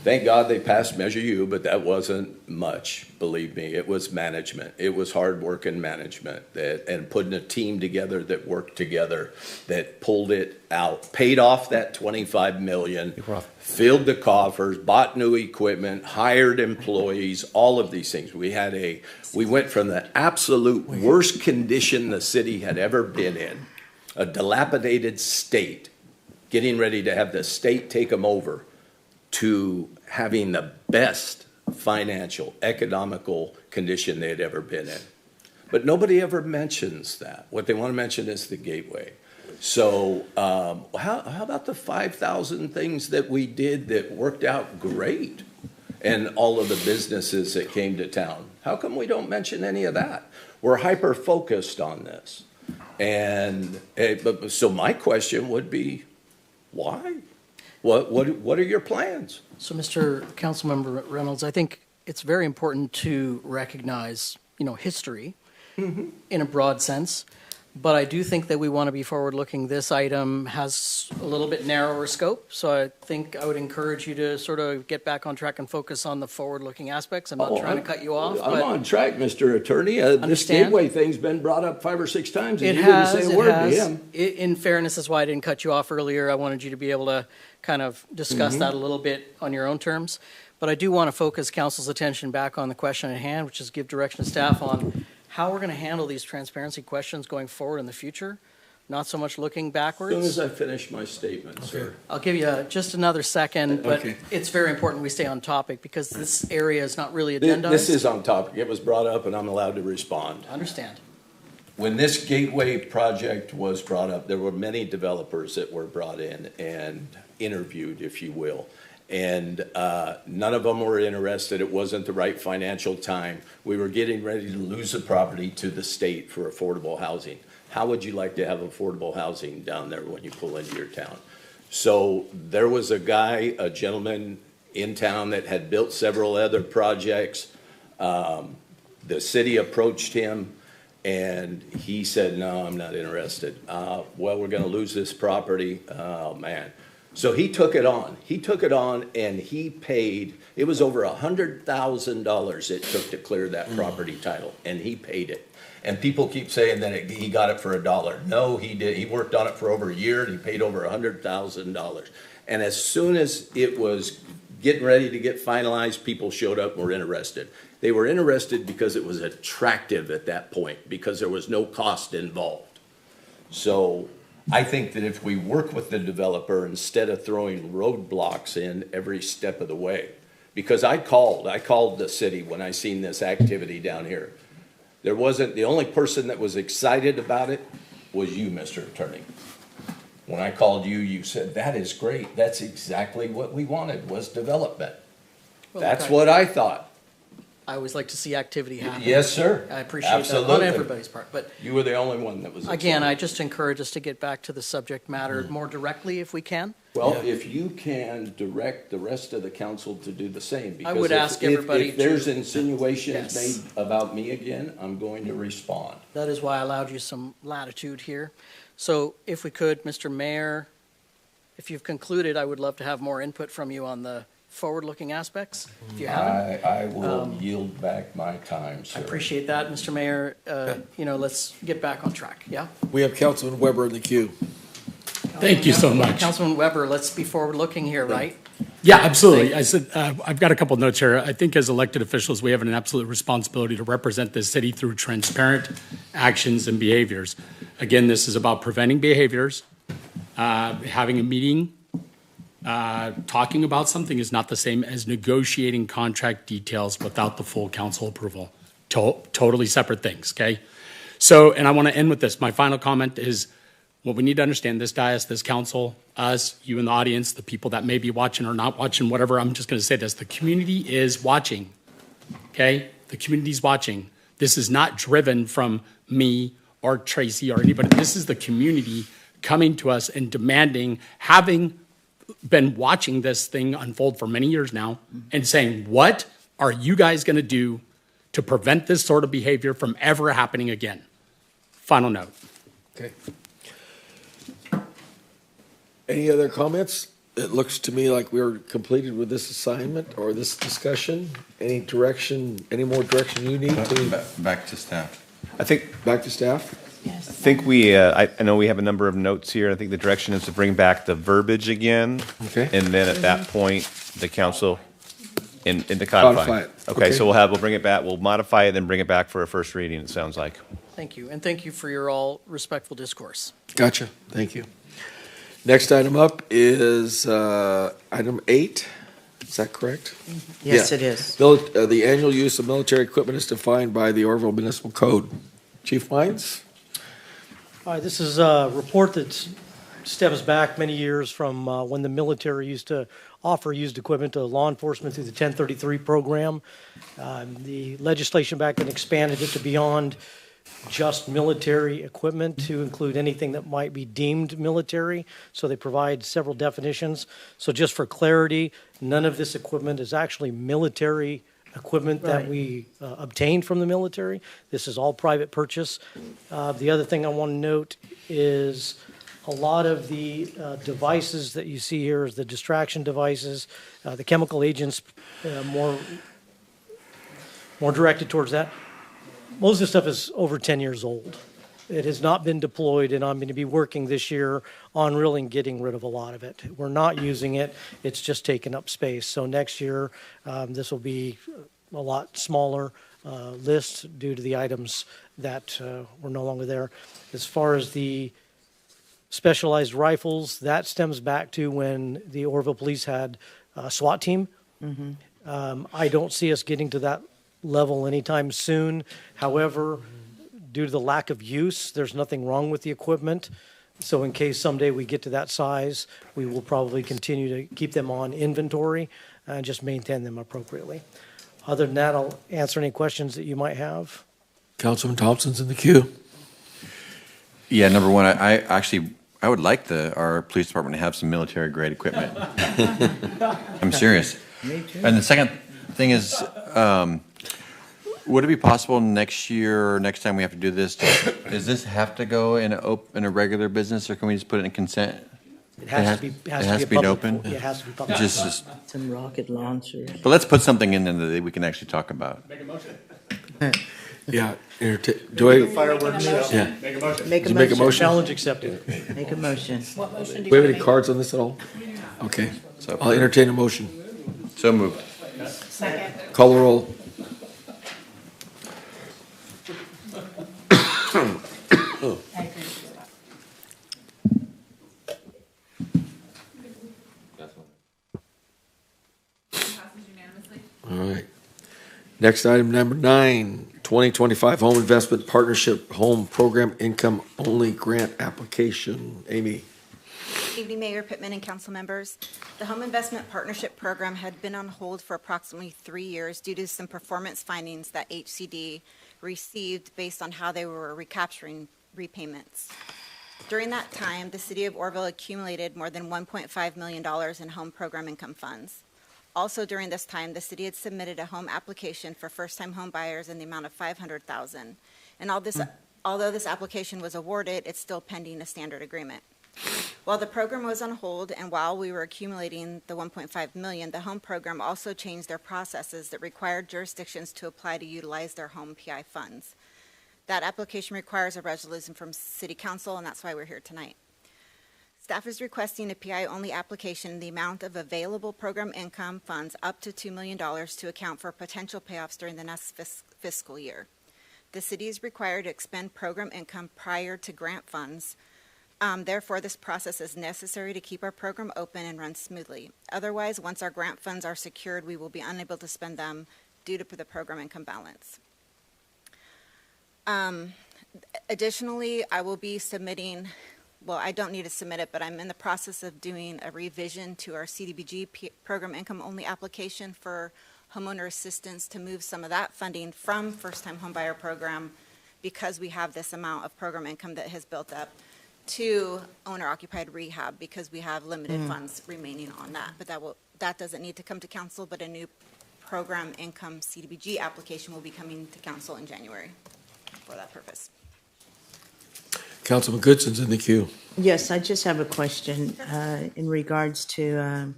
Thank God they passed Measure U, but that wasn't much, believe me. It was management. It was hard work and management and putting a team together that worked together, that pulled it out, paid off that $25 million, filled the coffers, bought new equipment, hired employees, all of these things. We went from the absolute worst condition the city had ever been in, a dilapidated state, getting ready to have the state take them over, to having the best financial, economical condition they had ever been in. But nobody ever mentions that. What they want to mention is the gateway. So how about the 5,000 things that we did that worked out great? And all of the businesses that came to town. How come we don't mention any of that? We're hyper-focused on this. And so my question would be, why? What are your plans? So, Mr. Councilmember Reynolds, I think it's very important to recognize, history in a broad sense. But I do think that we want to be forward-looking. This item has a little bit narrower scope, so I think I would encourage you to sort of get back on track and focus on the forward-looking aspects. I'm not trying to cut you off. I'm on track, Mr. Attorney. This gateway thing's been brought up 5 or 6 times, and It you has. didn't say a word to him. In fairness, that's why I didn't cut you off earlier. I wanted you to be able to kind of discuss that a little bit on your own terms. But I do want to focus council's attention back on the question at hand, which is give direction to staff on how we're going to handle these transparency questions going forward in the future, not so much looking backwards. As soon as I finish my statement, sir. I'll give you just another second, but Okay. it's very important we stay on topic because this area is not really agendized. This is on topic. It was brought up, and I'm allowed to respond. I understand. When this gateway project was brought up, there were many developers that were brought in and interviewed, if you will. And none of them were interested. It wasn't the right financial time. We were getting ready to lose the property to the state for affordable housing. How would you like to have affordable housing down there when you pull into your town? So there was a gentleman in town that had built several other projects. The city approached him and he said, no, I'm not interested. Well, we're gonna lose this property. Oh, man. So he took it on. He took it on and he paid, it was over $100,000 it took to clear that property title, and he paid it. And people keep saying that he got it for $1. No, he did. He worked on it for over a year and he paid over $100,000. And as soon as it was getting ready to get finalized, people showed up and were interested. They were interested because it was attractive at that point, because there was no cost involved. So I think that if we work with the developer instead of throwing roadblocks in every step of the way, because I called the city when I seen this activity down here. The only person that was excited about it was you, Mr. Attorney. When I called you, you said, that is great. That's exactly what we wanted, was development. Well, That's okay. what I thought. I always like to see activity happen. Yes, sir. I appreciate that Absolutely. on everybody's part. But You were the only one that was excited. again, I just encourage us to get back to the subject matter more directly if we can. Well, if you can direct the rest of the council to do the same. Because would ask everybody if there's to- insinuations Yes. made about me again, I'm going to respond. That is why I allowed you some latitude here. So if we could, Mr. Mayor, if you've concluded, I would love to have more input from you on the forward-looking aspects, if you haven't. I will yield back my time, sir. I appreciate that, Mr. Mayor. Let's get back on track, yeah? We have Councilman Weber in the queue. Thank you so much. Councilman Weber, let's be forward-looking here, right? Yeah, absolutely. I said, I've got a couple notes here. I think as elected officials, we have an absolute responsibility to represent the city through transparent actions and behaviors. Again, this is about preventing behaviors. Having a meeting, talking about something is not the same as negotiating contract details without the full council approval. Totally separate things, okay? So, and I want to end with this. My final comment is, what we need to understand, this dais, this council, us, you in the audience, the people that may be watching or not watching, whatever, I'm just going to say this. The community is watching, okay? The community is watching. This is not driven from me or Tracy or anybody. This is the community coming to us and demanding, having been watching this thing unfold for many years now, and saying, what are you guys going to do to prevent this sort of behavior from ever happening again? Final note. Okay. Any other comments? it looks to me like we're completed with this assignment or this discussion. Any direction, any more direction you need to? Back to staff. I think Back to staff? I think I know we have a number of notes here. I think the direction is to bring back the verbiage again. Okay. And then at that point, the council in the Codify codify. it. Okay, Okay. so we'll bring it back, we'll modify it, then bring it back for a first reading, it sounds like. Thank you, and thank you for your all respectful discourse. Gotcha. Thank you. Next item up is item 8. Is that correct? Yes, Yeah. it is. The annual use of military equipment is defined by the Orville Municipal Code. Chief Mines? All right, this is a report that stems back many years from when the military used to offer used equipment to law enforcement through the 1033 program. The legislation back then expanded it to beyond just military equipment to include anything that might be deemed military. So they provide several definitions. So just for clarity, none of this equipment is actually military equipment that Right. we obtained from the military. This is all private purchase. The other thing I want to note is a lot of the devices that you see here is the distraction devices, the chemical agents, more directed towards that. Most of this stuff is over 10 years old. It has not been deployed, and I'm going to be working this year on really getting rid of a lot of it. We're not using it. It's just taking up space. So next year, this will be a lot smaller list due to the items that were no longer there. As far as the specialized rifles, that stems back to when the Orville Police had a SWAT team. I don't see us getting to that level anytime soon. However, due to the lack of use, there's nothing wrong with the equipment. So in case someday we get to that size, we will probably continue to keep them on inventory and just maintain them appropriately. Other than that, I'll answer any questions that you might have. Councilman Thompson's in the queue. Yeah, number one, I would like our police department to have some military grade equipment. I'm serious. Me too. And the second thing is, would it be possible next year, or next time we have to do this, does this have to go in a regular business, or can we just put it in consent? It has to be an public- open? yeah, it has to be public. Just, Some rocket launchers. but let's put something in there that we can actually talk about. Yeah. Do I? Fireworks show. Yeah. Make a Did you make a motion? Challenge accepted. Make a motion. Do we have any cards on this at all? Okay. So I'll entertain a motion. So moved. Second. Call the roll. All right. Next item, number 9, 2025 Home Investment Partnership Home Program Income Only Grant Application. Amy. Good evening, Mayor Pittman and council members. The Home Investment Partnership Program had been on hold for approximately 3 years due to some performance findings that HCD received based on how they were recapturing repayments. During that time, the city of Orville accumulated more than $1.5 million in home program income funds. Also during this time, the city had submitted a home application for first-time home buyers in the amount of $500,000. And although this application was awarded, it's still pending a standard agreement. While the program was on hold and while we were accumulating the $1.5 million, the home program also changed their processes that required jurisdictions to apply to utilize their home PI funds. That application requires a resolution from City Council, and that's why we're here tonight. Staff is requesting a PI-only application in the amount of available program income funds up to $2 million to account for potential payoffs during the next fiscal year. The city is required to expend program income prior to grant funds. Therefore, this process is necessary to keep our program open and run smoothly. Otherwise, once our grant funds are secured, we will be unable to spend them due to the program income balance. Additionally, I will be submitting, well, I don't need to submit it, but I'm in the process of doing a revision to our CDBG program income only application for homeowner assistance to move some of that funding from first-time homebuyer program, because we have this amount of program income that has built up, to owner-occupied rehab, because we have limited funds remaining on that. But that doesn't need to come to council, but a new program income CDBG application will be coming to council in January for that purpose. Councilman Goodson's in the queue. Yes, I just have a question in regards to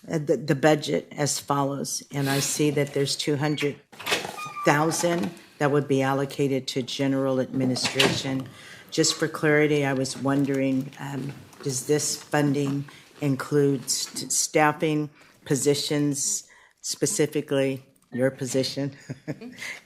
the budget as follows. And I see that there's 200,000 that would be allocated to general administration. Just for clarity, I was wondering, does this funding include staffing positions, specifically your position?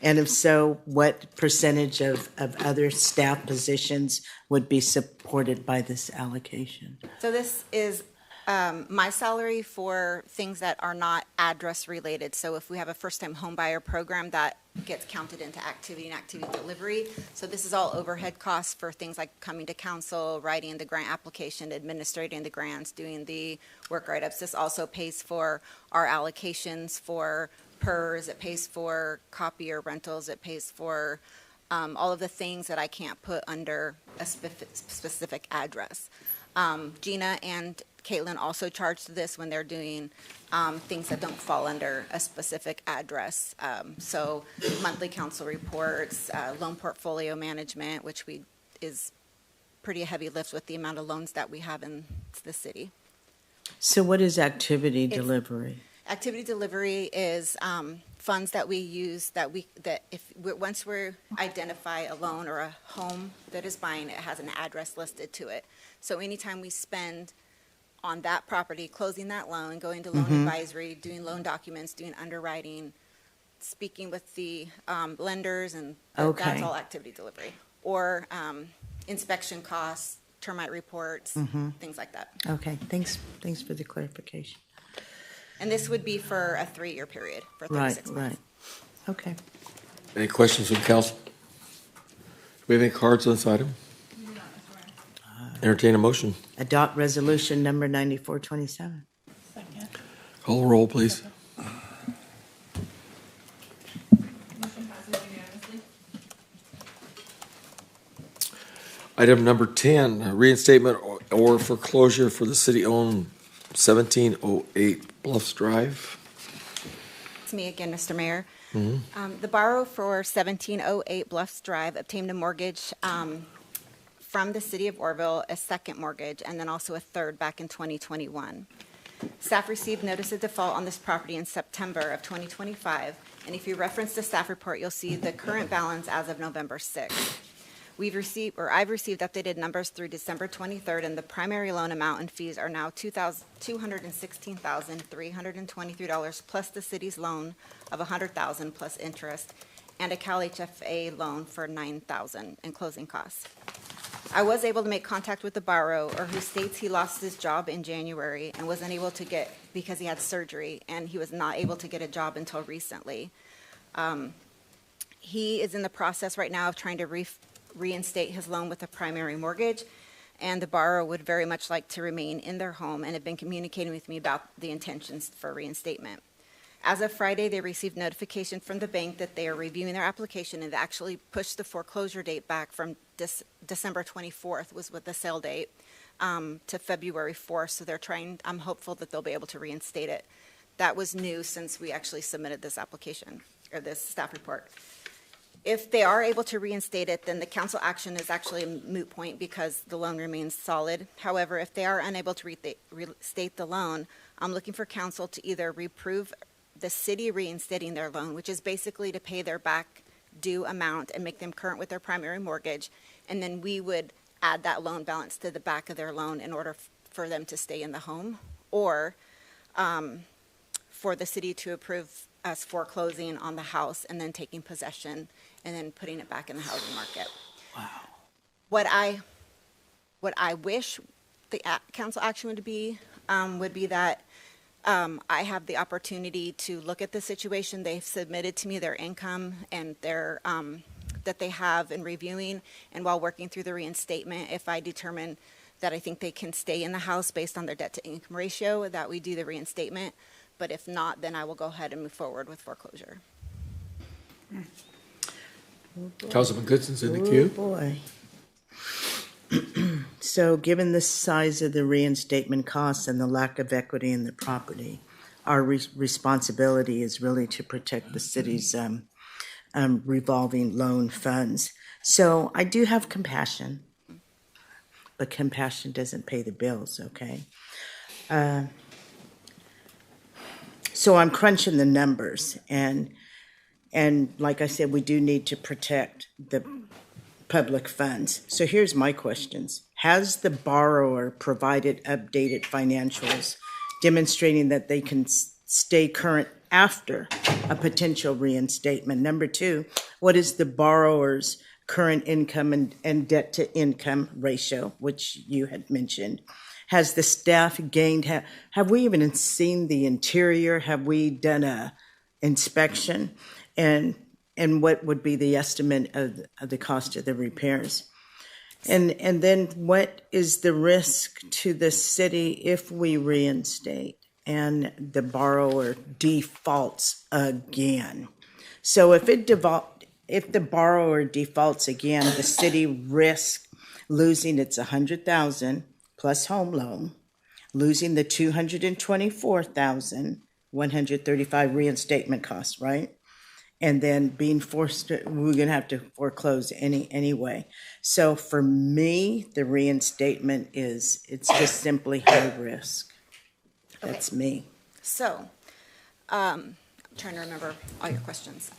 And if so, what percentage of other staff positions would be supported by this allocation? So this is my salary for things that are not address related. So if we have a first-time homebuyer program, that gets counted into activity and activity delivery. So this is all overhead costs for things like coming to council, writing the grant application, administrating the grants, doing the work write-ups. This also pays for our allocations for PERS. It pays for copier rentals. It pays for all of the things that I can't put under a specific address. Gina and Caitlin also charge this when they're doing things that don't fall under a specific address. So monthly council reports, loan portfolio management, which is pretty a heavy lift with the amount of loans that we have in the city. So what is activity delivery? Activity delivery is funds that we use once we identify a loan or a home that is buying, it has an address listed to it. So anytime we spend on that property, closing that loan, going to loan advisory, doing loan documents, doing underwriting, speaking with the lenders, and that's all activity delivery. Or inspection costs, termite reports, things like that. Okay, thanks for the clarification. And this would be for a 3-year period, for 36 months. Right. Okay. Any questions from council? Do we have any cards on this item? Entertain a motion. Adopt resolution number 9427. Call the roll, please. Item number 10, reinstatement or foreclosure for the city-owned 1708 Bluffs Drive. It's me again, Mr. Mayor. The borrower for 1708 Bluffs Drive obtained a mortgage from the city of Orville, a second mortgage, and then also a third back in 2021. Staff received notice of default on this property in September of 2025, and if you reference the staff report, you'll see the current balance as of November 6th. I've received updated numbers through December 23rd, and the primary loan amount and fees are now $216,323 plus the city's loan of $100,000 plus interest, and a Cal HFA loan for $9,000 in closing costs. I was able to make contact with the borrower, who states he lost his job in January and was unable to get, because he had surgery, and he was not able to get a job until recently. He is in the process right now of trying to reinstate his loan with a primary mortgage, and the borrower would very much like to remain in their home and have been communicating with me about the intentions for reinstatement. As of Friday, they received notification from the bank that they are reviewing their application and actually pushed the foreclosure date back from December 24th was with the sale date to February 4th. So I'm hopeful that they'll be able to reinstate it. That was new since we actually submitted this application or this staff report. If they are able to reinstate it, then the council action is actually a moot point because the loan remains solid. However, if they are unable to reinstate the loan, I'm looking for council to either reprove the city reinstating their loan, which is basically to pay their back due amount and make them current with their primary mortgage, and then we would add that loan balance to the back of their loan in order for them to stay in the home, or for the city to approve us foreclosing on the house and then taking possession and then putting it back in the housing market. Wow. What I wish the council action would be that I have the opportunity to look at the situation. They've submitted to me their income and their that they have in reviewing, and while working through the reinstatement, if I determine that I think they can stay in the house based on their debt to income ratio, that we do the reinstatement. But if not, then I will go ahead and move forward with foreclosure. Councilman Goodson's in the queue. Oh, boy. So given the size of the reinstatement costs and the lack of equity in the property, our responsibility is really to protect the city's revolving loan funds. So I do have compassion, but compassion doesn't pay the bills, okay? So I'm crunching the numbers, and like I said, we do need to protect the public funds. So here's my questions. Has the borrower provided updated financials demonstrating that they can stay current after a potential reinstatement? Number two, what is the borrower's current income and debt to income ratio, which you had mentioned? Has the staff gained, have we even seen the interior? Have we done a inspection? And what would be the estimate of the cost of the repairs? And then what is the risk to the city if we reinstate and the borrower defaults again? So if the borrower defaults again, the city risks losing its $100,000 plus home loan, losing the $224,135 reinstatement costs, right? And then being forced to, we're going to have to foreclose anyway. So for me, the reinstatement it's just simply high risk. That's me. So, I'm trying to remember all your questions.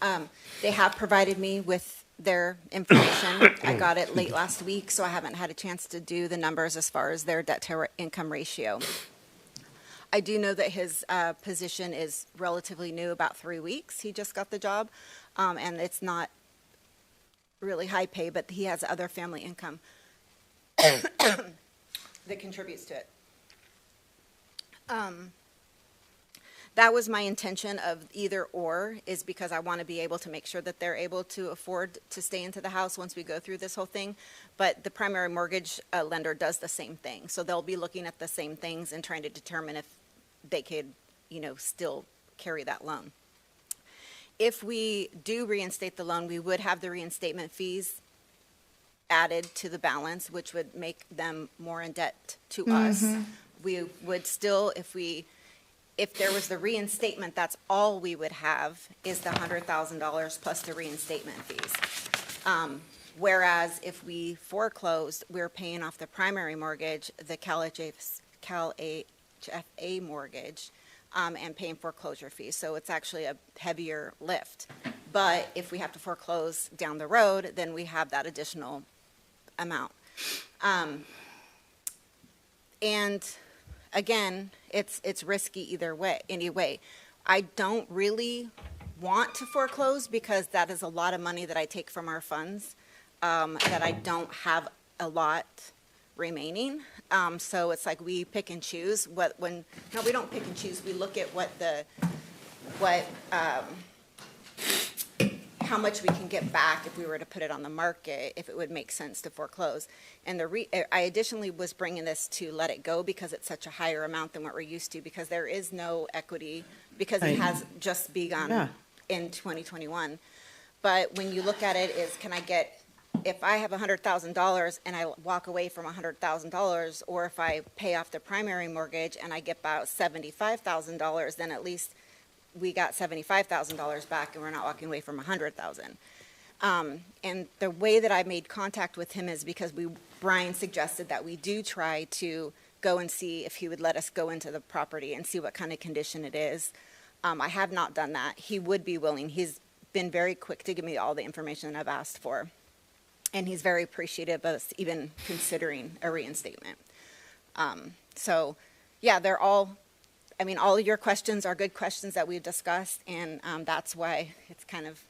They have provided me with their information. I got it late last week, so I haven't had a chance to do the numbers as far as their debt to income ratio. I do know that his position is relatively new, about 3 weeks. He just got the job, and it's not really high pay, but he has other family income that contributes to it. That was my intention of either or, is because I want to be able to make sure that they're able to afford to stay into the house once we go through this whole thing. But the primary mortgage lender does the same thing. So they'll be looking at the same things and trying to determine if they could, still carry that loan. If we do reinstate the loan, we would have the reinstatement fees added to the balance, which would make them more in debt to us. We would still, if there was the reinstatement, that's all we would have is the $100,000 plus the reinstatement fees. Whereas if we foreclosed, we're paying off the primary mortgage, the CalHFA mortgage, and paying foreclosure fees. So it's actually a heavier lift. But if we have to foreclose down the road, then we have that additional amount. And again, it's risky either way, anyway. I don't really want to foreclose because that is a lot of money that I take from our funds, that I don't have a lot remaining. So it's like we pick and choose no, we don't pick and choose. We look at how much we can get back if we were to put it on the market, if it would make sense to foreclose. And I additionally was bringing this to let it go because it's such a higher amount than what we're used to, because there is no equity, because it has just begun in 2021. But when you look at it if I have $100,000 and I walk away from $100,000, or if I pay off the primary mortgage and I get about $75,000, then at least we got $75,000 back and we're not walking away from $100,000. And the way that I made contact with him is because Brian suggested that we do try to go and see if he would let us go into the property and see what kind of condition it is. I have not done that. He would be willing. He's been very quick to give me all the information I've asked for. And he's very appreciative of us even considering a reinstatement. So, yeah, all of your questions are good questions that we've discussed, and that's why it's kind of,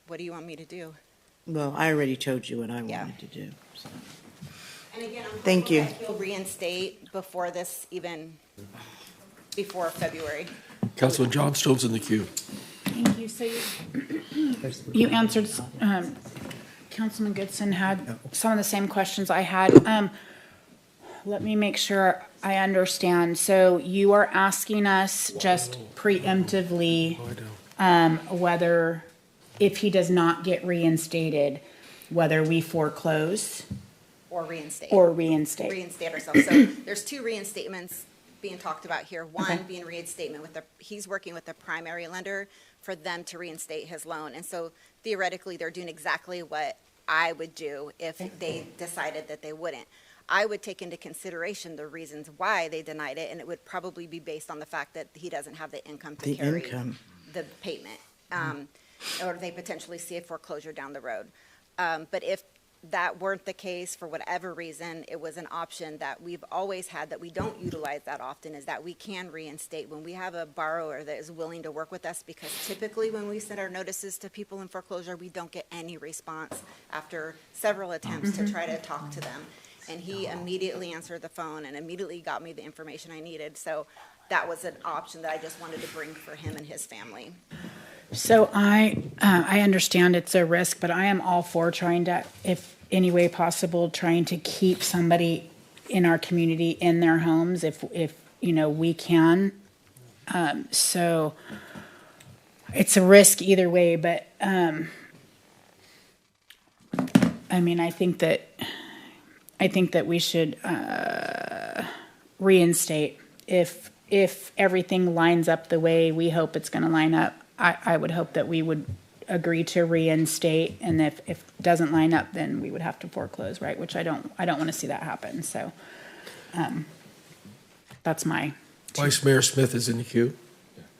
what do you want me to do? Well, I already told you what I wanted to do. So. And again, I'm Thank you. that he'll reinstate before February. Councilman John Stone's in the queue. Thank you. So you answered, Councilman Goodson had some of the same questions I had. Let me make sure I understand. So you are asking us just preemptively whether, if he does not get reinstated, whether we foreclose Or reinstate. Reinstate ourselves. So there's two reinstatements being talked about here. One being reinstatement he's working with the primary lender for them to reinstate his loan. And so theoretically, they're doing exactly what I would do if they decided that they wouldn't. I would take into consideration the reasons why they denied it, and it would probably be based on the fact that he doesn't have the income to carry the payment, or they potentially see a foreclosure down the road. But if that weren't the case, for whatever reason, it was an option that we've always had that we don't utilize that often, is that we can reinstate when we have a borrower that is willing to work with us, because typically when we send our notices to people in foreclosure, we don't get any response after several attempts to try to talk to them. And he immediately answered the phone and immediately got me the information I needed. So that was an option that I just wanted to bring for him and his family. So I understand it's a risk, but I am all for trying to, if any way possible, trying to keep somebody in our community in their homes if we can. So it's a risk either way, but I think that we should reinstate if everything lines up the way we hope it's going to line up. I would hope that we would agree to reinstate, and if it doesn't line up, then we would have to foreclose, right? Which I don't want to see that happen. So that's my. Vice Mayor Smith is in the queue.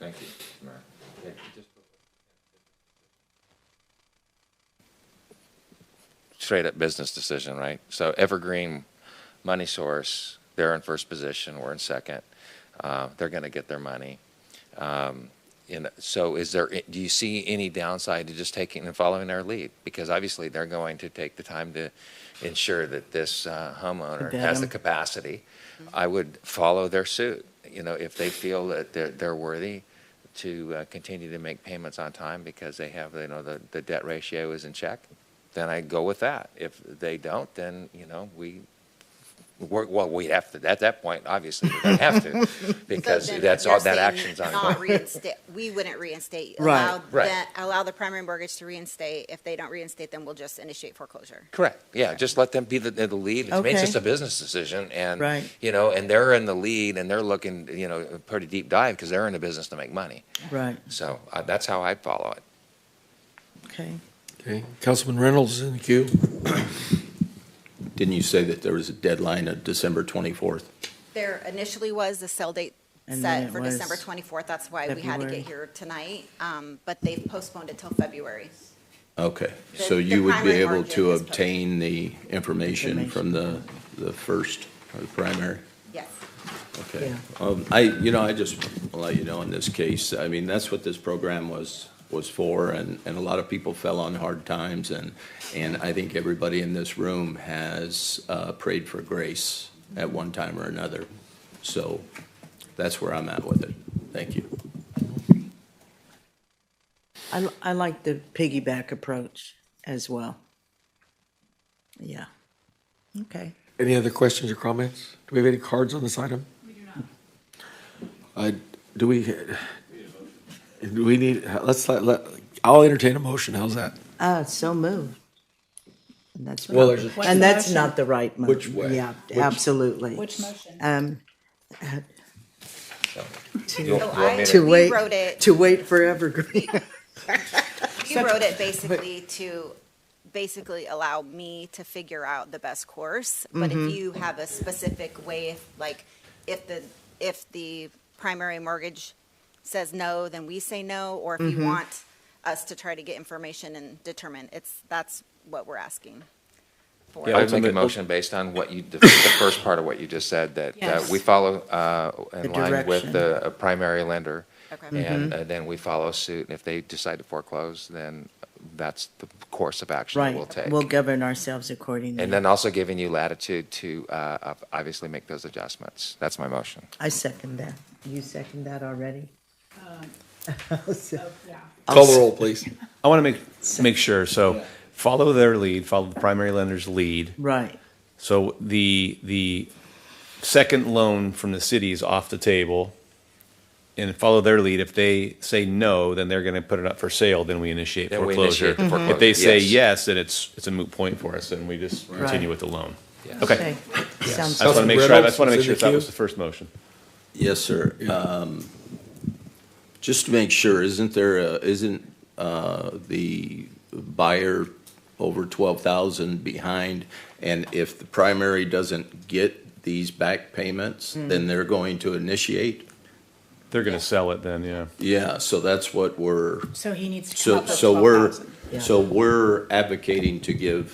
Thank you, Mayor. Straight up business decision, right? So Evergreen Money Source, they're in first position, we're in second. They're going to get their money. So do you see any downside to just taking and following their lead? Because obviously they're going to take the time to ensure that this homeowner has the capacity. I would follow their suit. If they feel that they're worthy to continue to make payments on time because they have, the debt ratio is in check, then I go with that. If they don't, then, we have to, at that point, obviously, we're going to have to, because that's all, that action's on. We wouldn't reinstate. Right. Allow the primary mortgage to reinstate. If they don't reinstate, then we'll just initiate foreclosure. Correct. Yeah, just let them be the lead. It's just a business decision, and Right. And they're in the lead, and they're looking, a pretty deep dive because they're in the business to make money. Right. So that's how I'd follow it. Okay. Okay, Councilman Reynolds is in the queue. Didn't you say that there was a deadline of December 24th? There initially was the sale date And then set it for was December 24th. That's why we had to February. get here tonight, but they've postponed it till February. Okay, The- so the you would be primary able margin to is obtain the information from the first, or the primary? Yes. Okay. I just want to let you know in this case, I mean, that's what this program was for, and a lot of people fell on hard times, and I think everybody in this room has prayed for grace at one time or another. So that's where I'm at with it. Thank you. I like the piggyback approach as well. Yeah. Okay. Any other questions or comments? Do we have any cards on this item? We do not. Do we need, I'll entertain a motion. How's that? So moved. And that's Well, not, there's a- and that's not the right motion. Which way? Yeah, Which- absolutely. Which motion? To wait, rewrote it. to wait for Evergreen. You wrote it basically to allow me to figure out the best course. But if you have a specific way, if the primary mortgage says no, then we say no. Or if you want us to try to get information and determine, that's what we're asking for. I would make a motion based on the first part of what you just said, that Yes. we follow in The line with direction. the primary lender. Okay. And then we follow suit. And if they decide to foreclose, then that's the course of action that Right, we'll take. we'll govern ourselves accordingly. And then also giving you latitude to obviously make those adjustments. That's my motion. I second that. You second that already? Call the roll, please. I want to make sure, so follow their lead, follow the primary lender's lead. Right. So the second loan from the city is off the table, and follow their lead. If they say no, then they're going to put it up for sale, then we initiate Then we foreclosure. initiate the foreclosure, If they say yes. yes, then it's a moot point for us, and we just continue with the loan. Yes. Okay. Sounds I just want to make sure, Reynolds that is in was the the first motion. Yes, sir. Just to make sure, isn't the buyer over 12,000 behind? And if the primary doesn't get these back payments, then they're going to initiate? They're going to sell it then, yeah. Yeah, so that's what we're, So he needs to come so, up with so we're, 12,000. so we're advocating to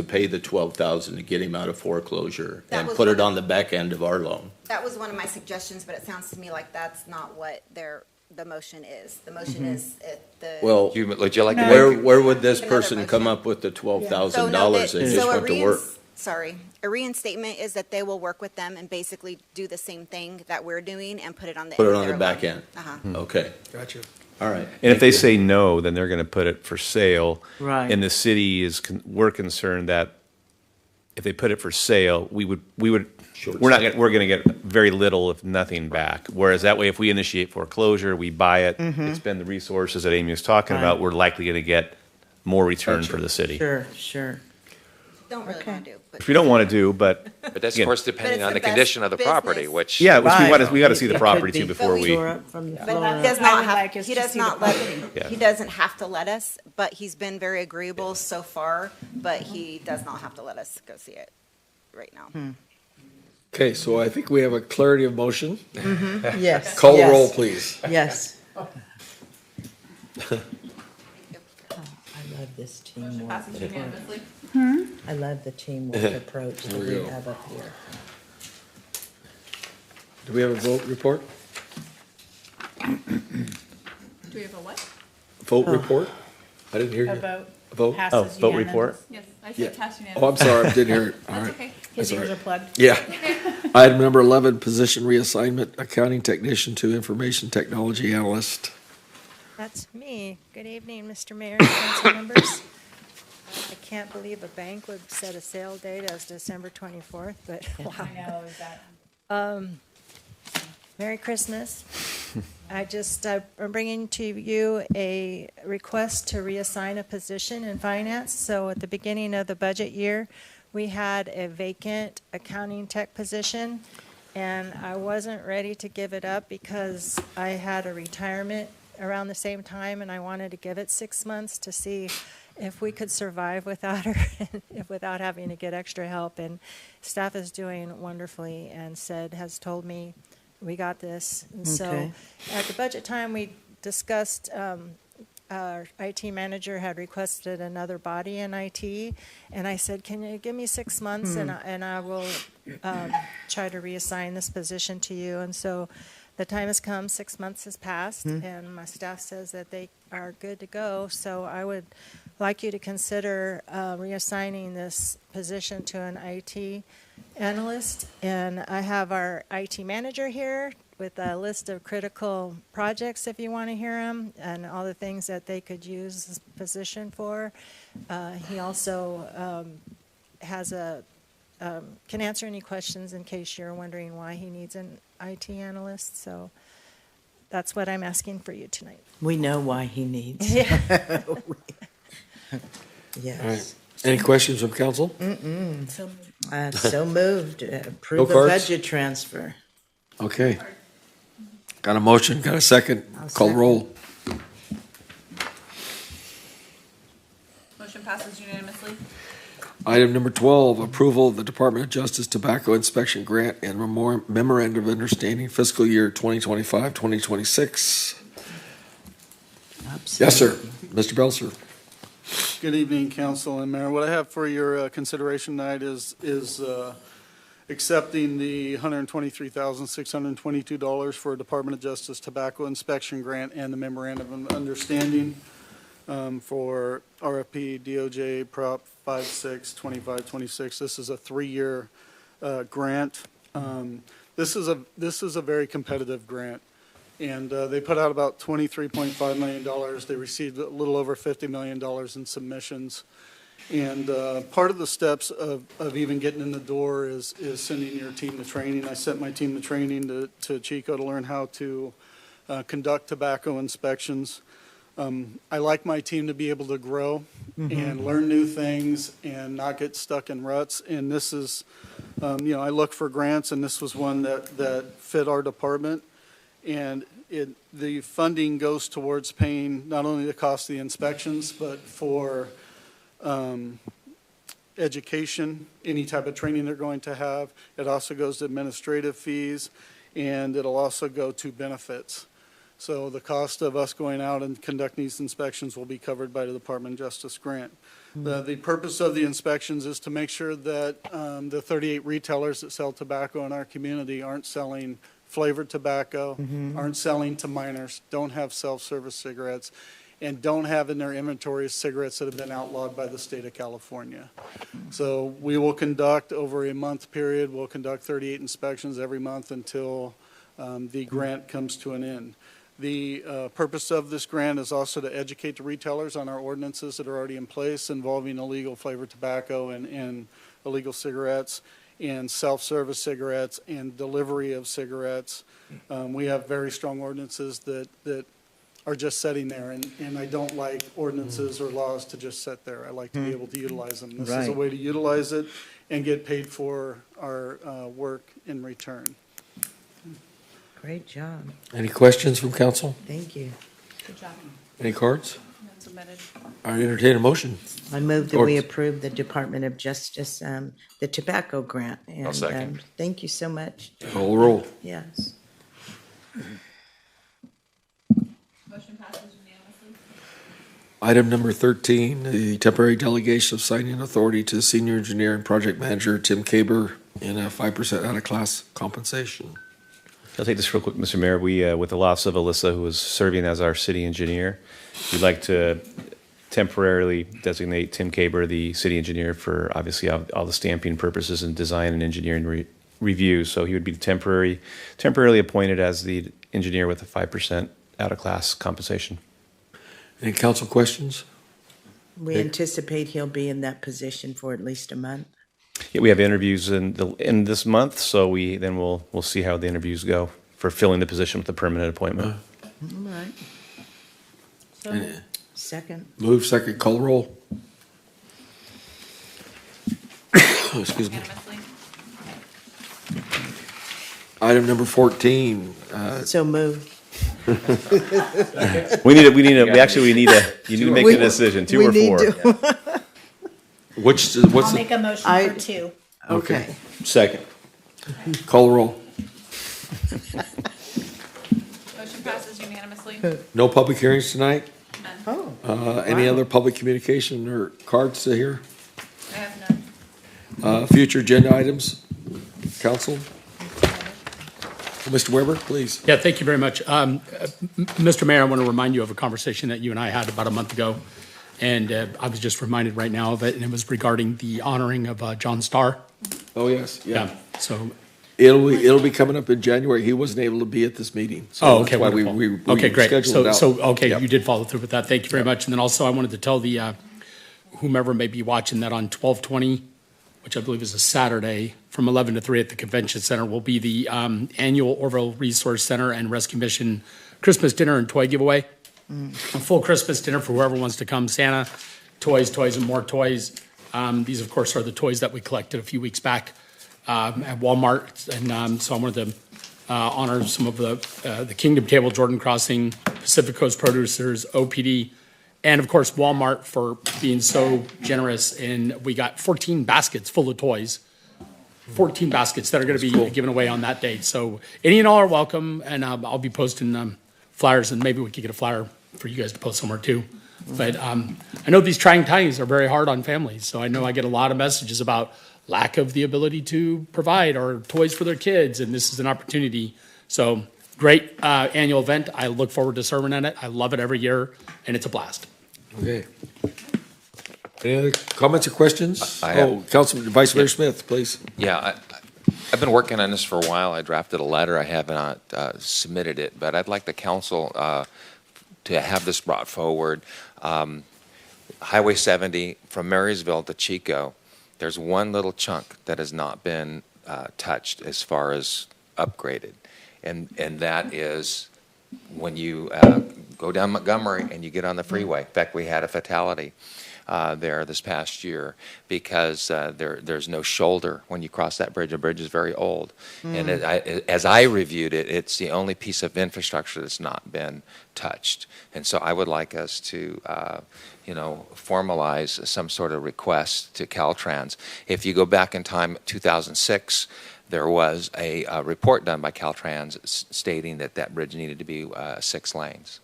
pay the 12,000 to get him out of foreclosure That and was put one it of- on the back end of our loan. That was one of my suggestions, but it sounds to me like that's not what the motion is. The motion is Well, Would you like to where would this Another person come up with the $12,000 they just so went to work? A reinstatement is that they will work with them and basically do the same thing that we're doing and put it on the Put end it of on the their back loan. end? Uh-huh. Okay. Gotcha. All right. And if they Thank you. say no, then they're going to put it for sale. Right. And the city we're concerned that if they put it for sale, we're going to get very little, if nothing, back. Whereas that way, if we initiate foreclosure, we buy it, expend the resources that Amy was talking Right. about, we're likely going to get more return for the city. Sure. Don't really want to do. Which we don't want to do, but. But that's, of again, course, depending it's on the the condition of the best property, business. which. Yeah, which Right. we got to see the It property could too be. before we. Tore up from the But floor. he does not I would have, like us he to does see the not let, Yeah. he doesn't have to let us, but he's been very agreeable so far, but he does not have to let us go see it right now. Okay, so I think we have a clarity of motion. Yes. Call the yes. roll, please. Yes. I love this teamwork. Passes unanimously. I love the teamwork approach that we we go. have up here. Do we have a vote report? Do we have a what? Vote report? I didn't hear you. A vote. A vote? Passes Oh, vote unanimous. report? Yes, I Yeah. said pass unanimous. Oh, I'm sorry, I didn't hear it. All That's right. okay. His That's all ears right. are plugged. Yeah. Item number 11, position reassignment, accounting technician to information technology analyst. That's me. Good evening, Mr. Mayor and council members. I can't believe a bank would set a sale date as December 24th, but wow. I know, is that. Merry Christmas. I'm bringing to you a request to reassign a position in finance. So at the beginning of the budget year, we had a vacant accounting tech position, and I wasn't ready to give it up because I had a retirement around the same time, and I wanted to give it 6 months to see if we could survive without her, without having to get extra help. And staff is doing wonderfully and has told me, we got this. And so Okay. at the budget time, we discussed, our IT manager had requested another body in IT. And I said, can you give me 6 months and I will try to reassign this position to you. And so the time has come, 6 months has passed, and my staff says that they are good to go. So I would like you to consider reassigning this position to an IT analyst. And I have our IT manager here with a list of critical projects, if you want to hear them, and all the things that they could use this position for. He also can answer any questions in case you're wondering why he needs an IT analyst. So that's what I'm asking for you tonight. We know why he needs. Yeah. Yes. All right. Any questions from council? So moved. Approve the cards? budget transfer. Okay. Got a motion, got a second. Call the roll. Motion passes unanimously. Item number 12, approval of the Department of Justice Tobacco Inspection Grant and Memorandum of Understanding fiscal year 2025, 2026. Yes, sir. Mr. Belser. Good evening, council and mayor. What I have for your consideration tonight is accepting the $123,622 for Department of Justice Tobacco Inspection Grant and the Memorandum of Understanding for RFP DOJ Prop 562526. This is a 3-year grant. This is a very competitive grant. And they put out about $23.5 million. They received a little over $50 million in submissions. And part of the steps of even getting in the door is sending your team to training. I sent my team to training to Chico to learn how to conduct tobacco inspections. I like my team to be able to grow and learn new things and not get stuck in ruts. And this is, I look for grants, and this was one that fit our department. And the funding goes towards paying not only the cost of the inspections, but for education, any type of training they're going to have. It also goes to administrative fees, and it'll also go to benefits. So the cost of us going out and conducting these inspections will be covered by the Department of Justice grant. The purpose of the inspections is to make sure that the 38 retailers that sell tobacco in our community aren't selling flavored tobacco, aren't selling to minors, don't have self-service cigarettes, and don't have in their inventory cigarettes that have been outlawed by the state of California. So we will conduct, over a month period, we'll conduct 38 inspections every month until the grant comes to an end. The purpose of this grant is also to educate the retailers on our ordinances that are already in place involving illegal flavored tobacco and illegal cigarettes and self-service cigarettes and delivery of cigarettes. We have very strong ordinances that are just sitting there, and I don't like ordinances or laws to just sit there. I like to be able to utilize them. This is a way to utilize it and get paid for our work in return. Great job. Any questions from council? Thank you. Good job. Any cards? None submitted. I entertain a motion. I move that we approve the Department of Justice, the tobacco grant. And, I'll second. Thank you so much. Call the roll. Yes. Motion passes unanimously. Item number 13, the temporary delegation of signing authority to senior engineer and project manager Tim Kaber in a 5% out-of-class compensation. I'll take this real quick, Mr. Mayor. We, with the loss of Alyssa, who was serving as our city engineer, we'd like to temporarily designate Tim Kaber the city engineer for obviously all the stamping purposes and design and engineering review. So he would be temporarily appointed as the engineer with a 5% out-of-class compensation. Any council questions? We anticipate he'll be in that position for at least a month. Yeah, we have interviews in this month, so we'll see how the interviews go for filling the position with a permanent appointment. All right. Second. Move second, call the roll. Excuse me. Unanimously. Item number 14. So move. You need to make a decision, 2 or 4. What's I'll the, make a motion for 2. Okay. Second. call the roll. Motion passes unanimously. No public hearings tonight? None. Oh. Any other public communication or cards to hear? I have none. Future agenda items, council? Mr. Weber, please. Yeah, thank you very much. Mr. Mayor, I want to remind you of a conversation that you and I had about a month ago. And I was just reminded right now of it, and it was regarding the honoring of John Starr. Oh, yes, yeah. So, It'll be coming up in January. He wasn't able to be at this meeting. So oh, okay, that's why we wonderful. Okay, great. scheduled it out. Okay, Yep. you did follow through with that. Thank you very much. And then also, I wanted to tell the whomever may be watching that on 12/20, which I believe is a Saturday, from 11 to 3 at the Convention Center, will be the annual Orville Resource Center and Rescue Mission Christmas dinner and toy giveaway. A full Christmas dinner for whoever wants to come. Santa, toys, and more toys. These, of course, are the toys that we collected a few weeks back at Walmart. And so I wanted to honor some of the Kingdom Table, Jordan Crossing, Pacific Coast Producers, OPD, and, of course, Walmart for being so generous. And we got 14 baskets full of toys. 14 baskets that are going to be given away on that date. So any and all are welcome, and I'll be posting flyers, and maybe we could get a flyer for you guys to post somewhere too. But I know these trying times are very hard on families, so I know I get a lot of messages about lack of the ability to provide or toys for their kids, and this is an opportunity. So great annual event. I look forward to serving in it. I love it every year, and it's a blast. Okay. Any other comments or questions? I have- Oh, Councilman Vice Mayor Smith, please. Yeah, I've been working on this for a while. I drafted a letter. I have not submitted it, but I'd like the council to have this brought forward. Highway 70 from Marysville to Chico, there's one little chunk that has not been touched as far as upgraded, and that is when you go down Montgomery and you get on the freeway. In fact, we had a fatality. there this past year because there's no shoulder when you cross that bridge. The bridge is very old. And as I reviewed it, it's the only piece of infrastructure that's not been touched. And so I would like us to formalize some sort of request to Caltrans. If you go back in time, 2006, there was a report done by Caltrans stating that bridge needed to be 6 lanes.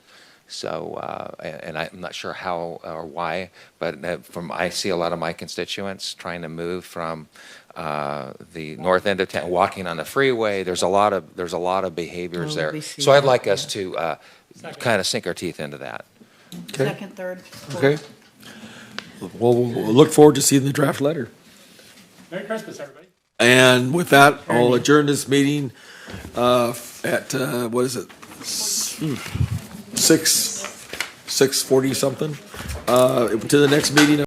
So, and I'm not sure how or why, but I see a lot of my constituents trying to move from the north end of town, walking on the freeway. There's a lot of behaviors there. So I'd like us to kind of sink our teeth into that. Okay. Second, third. Fourth. Okay. Well, we'll look forward to seeing the draft letter. Merry Christmas, everybody. And with that, I'll adjourn this meeting at, what is it? 6:40 something, to the next meeting.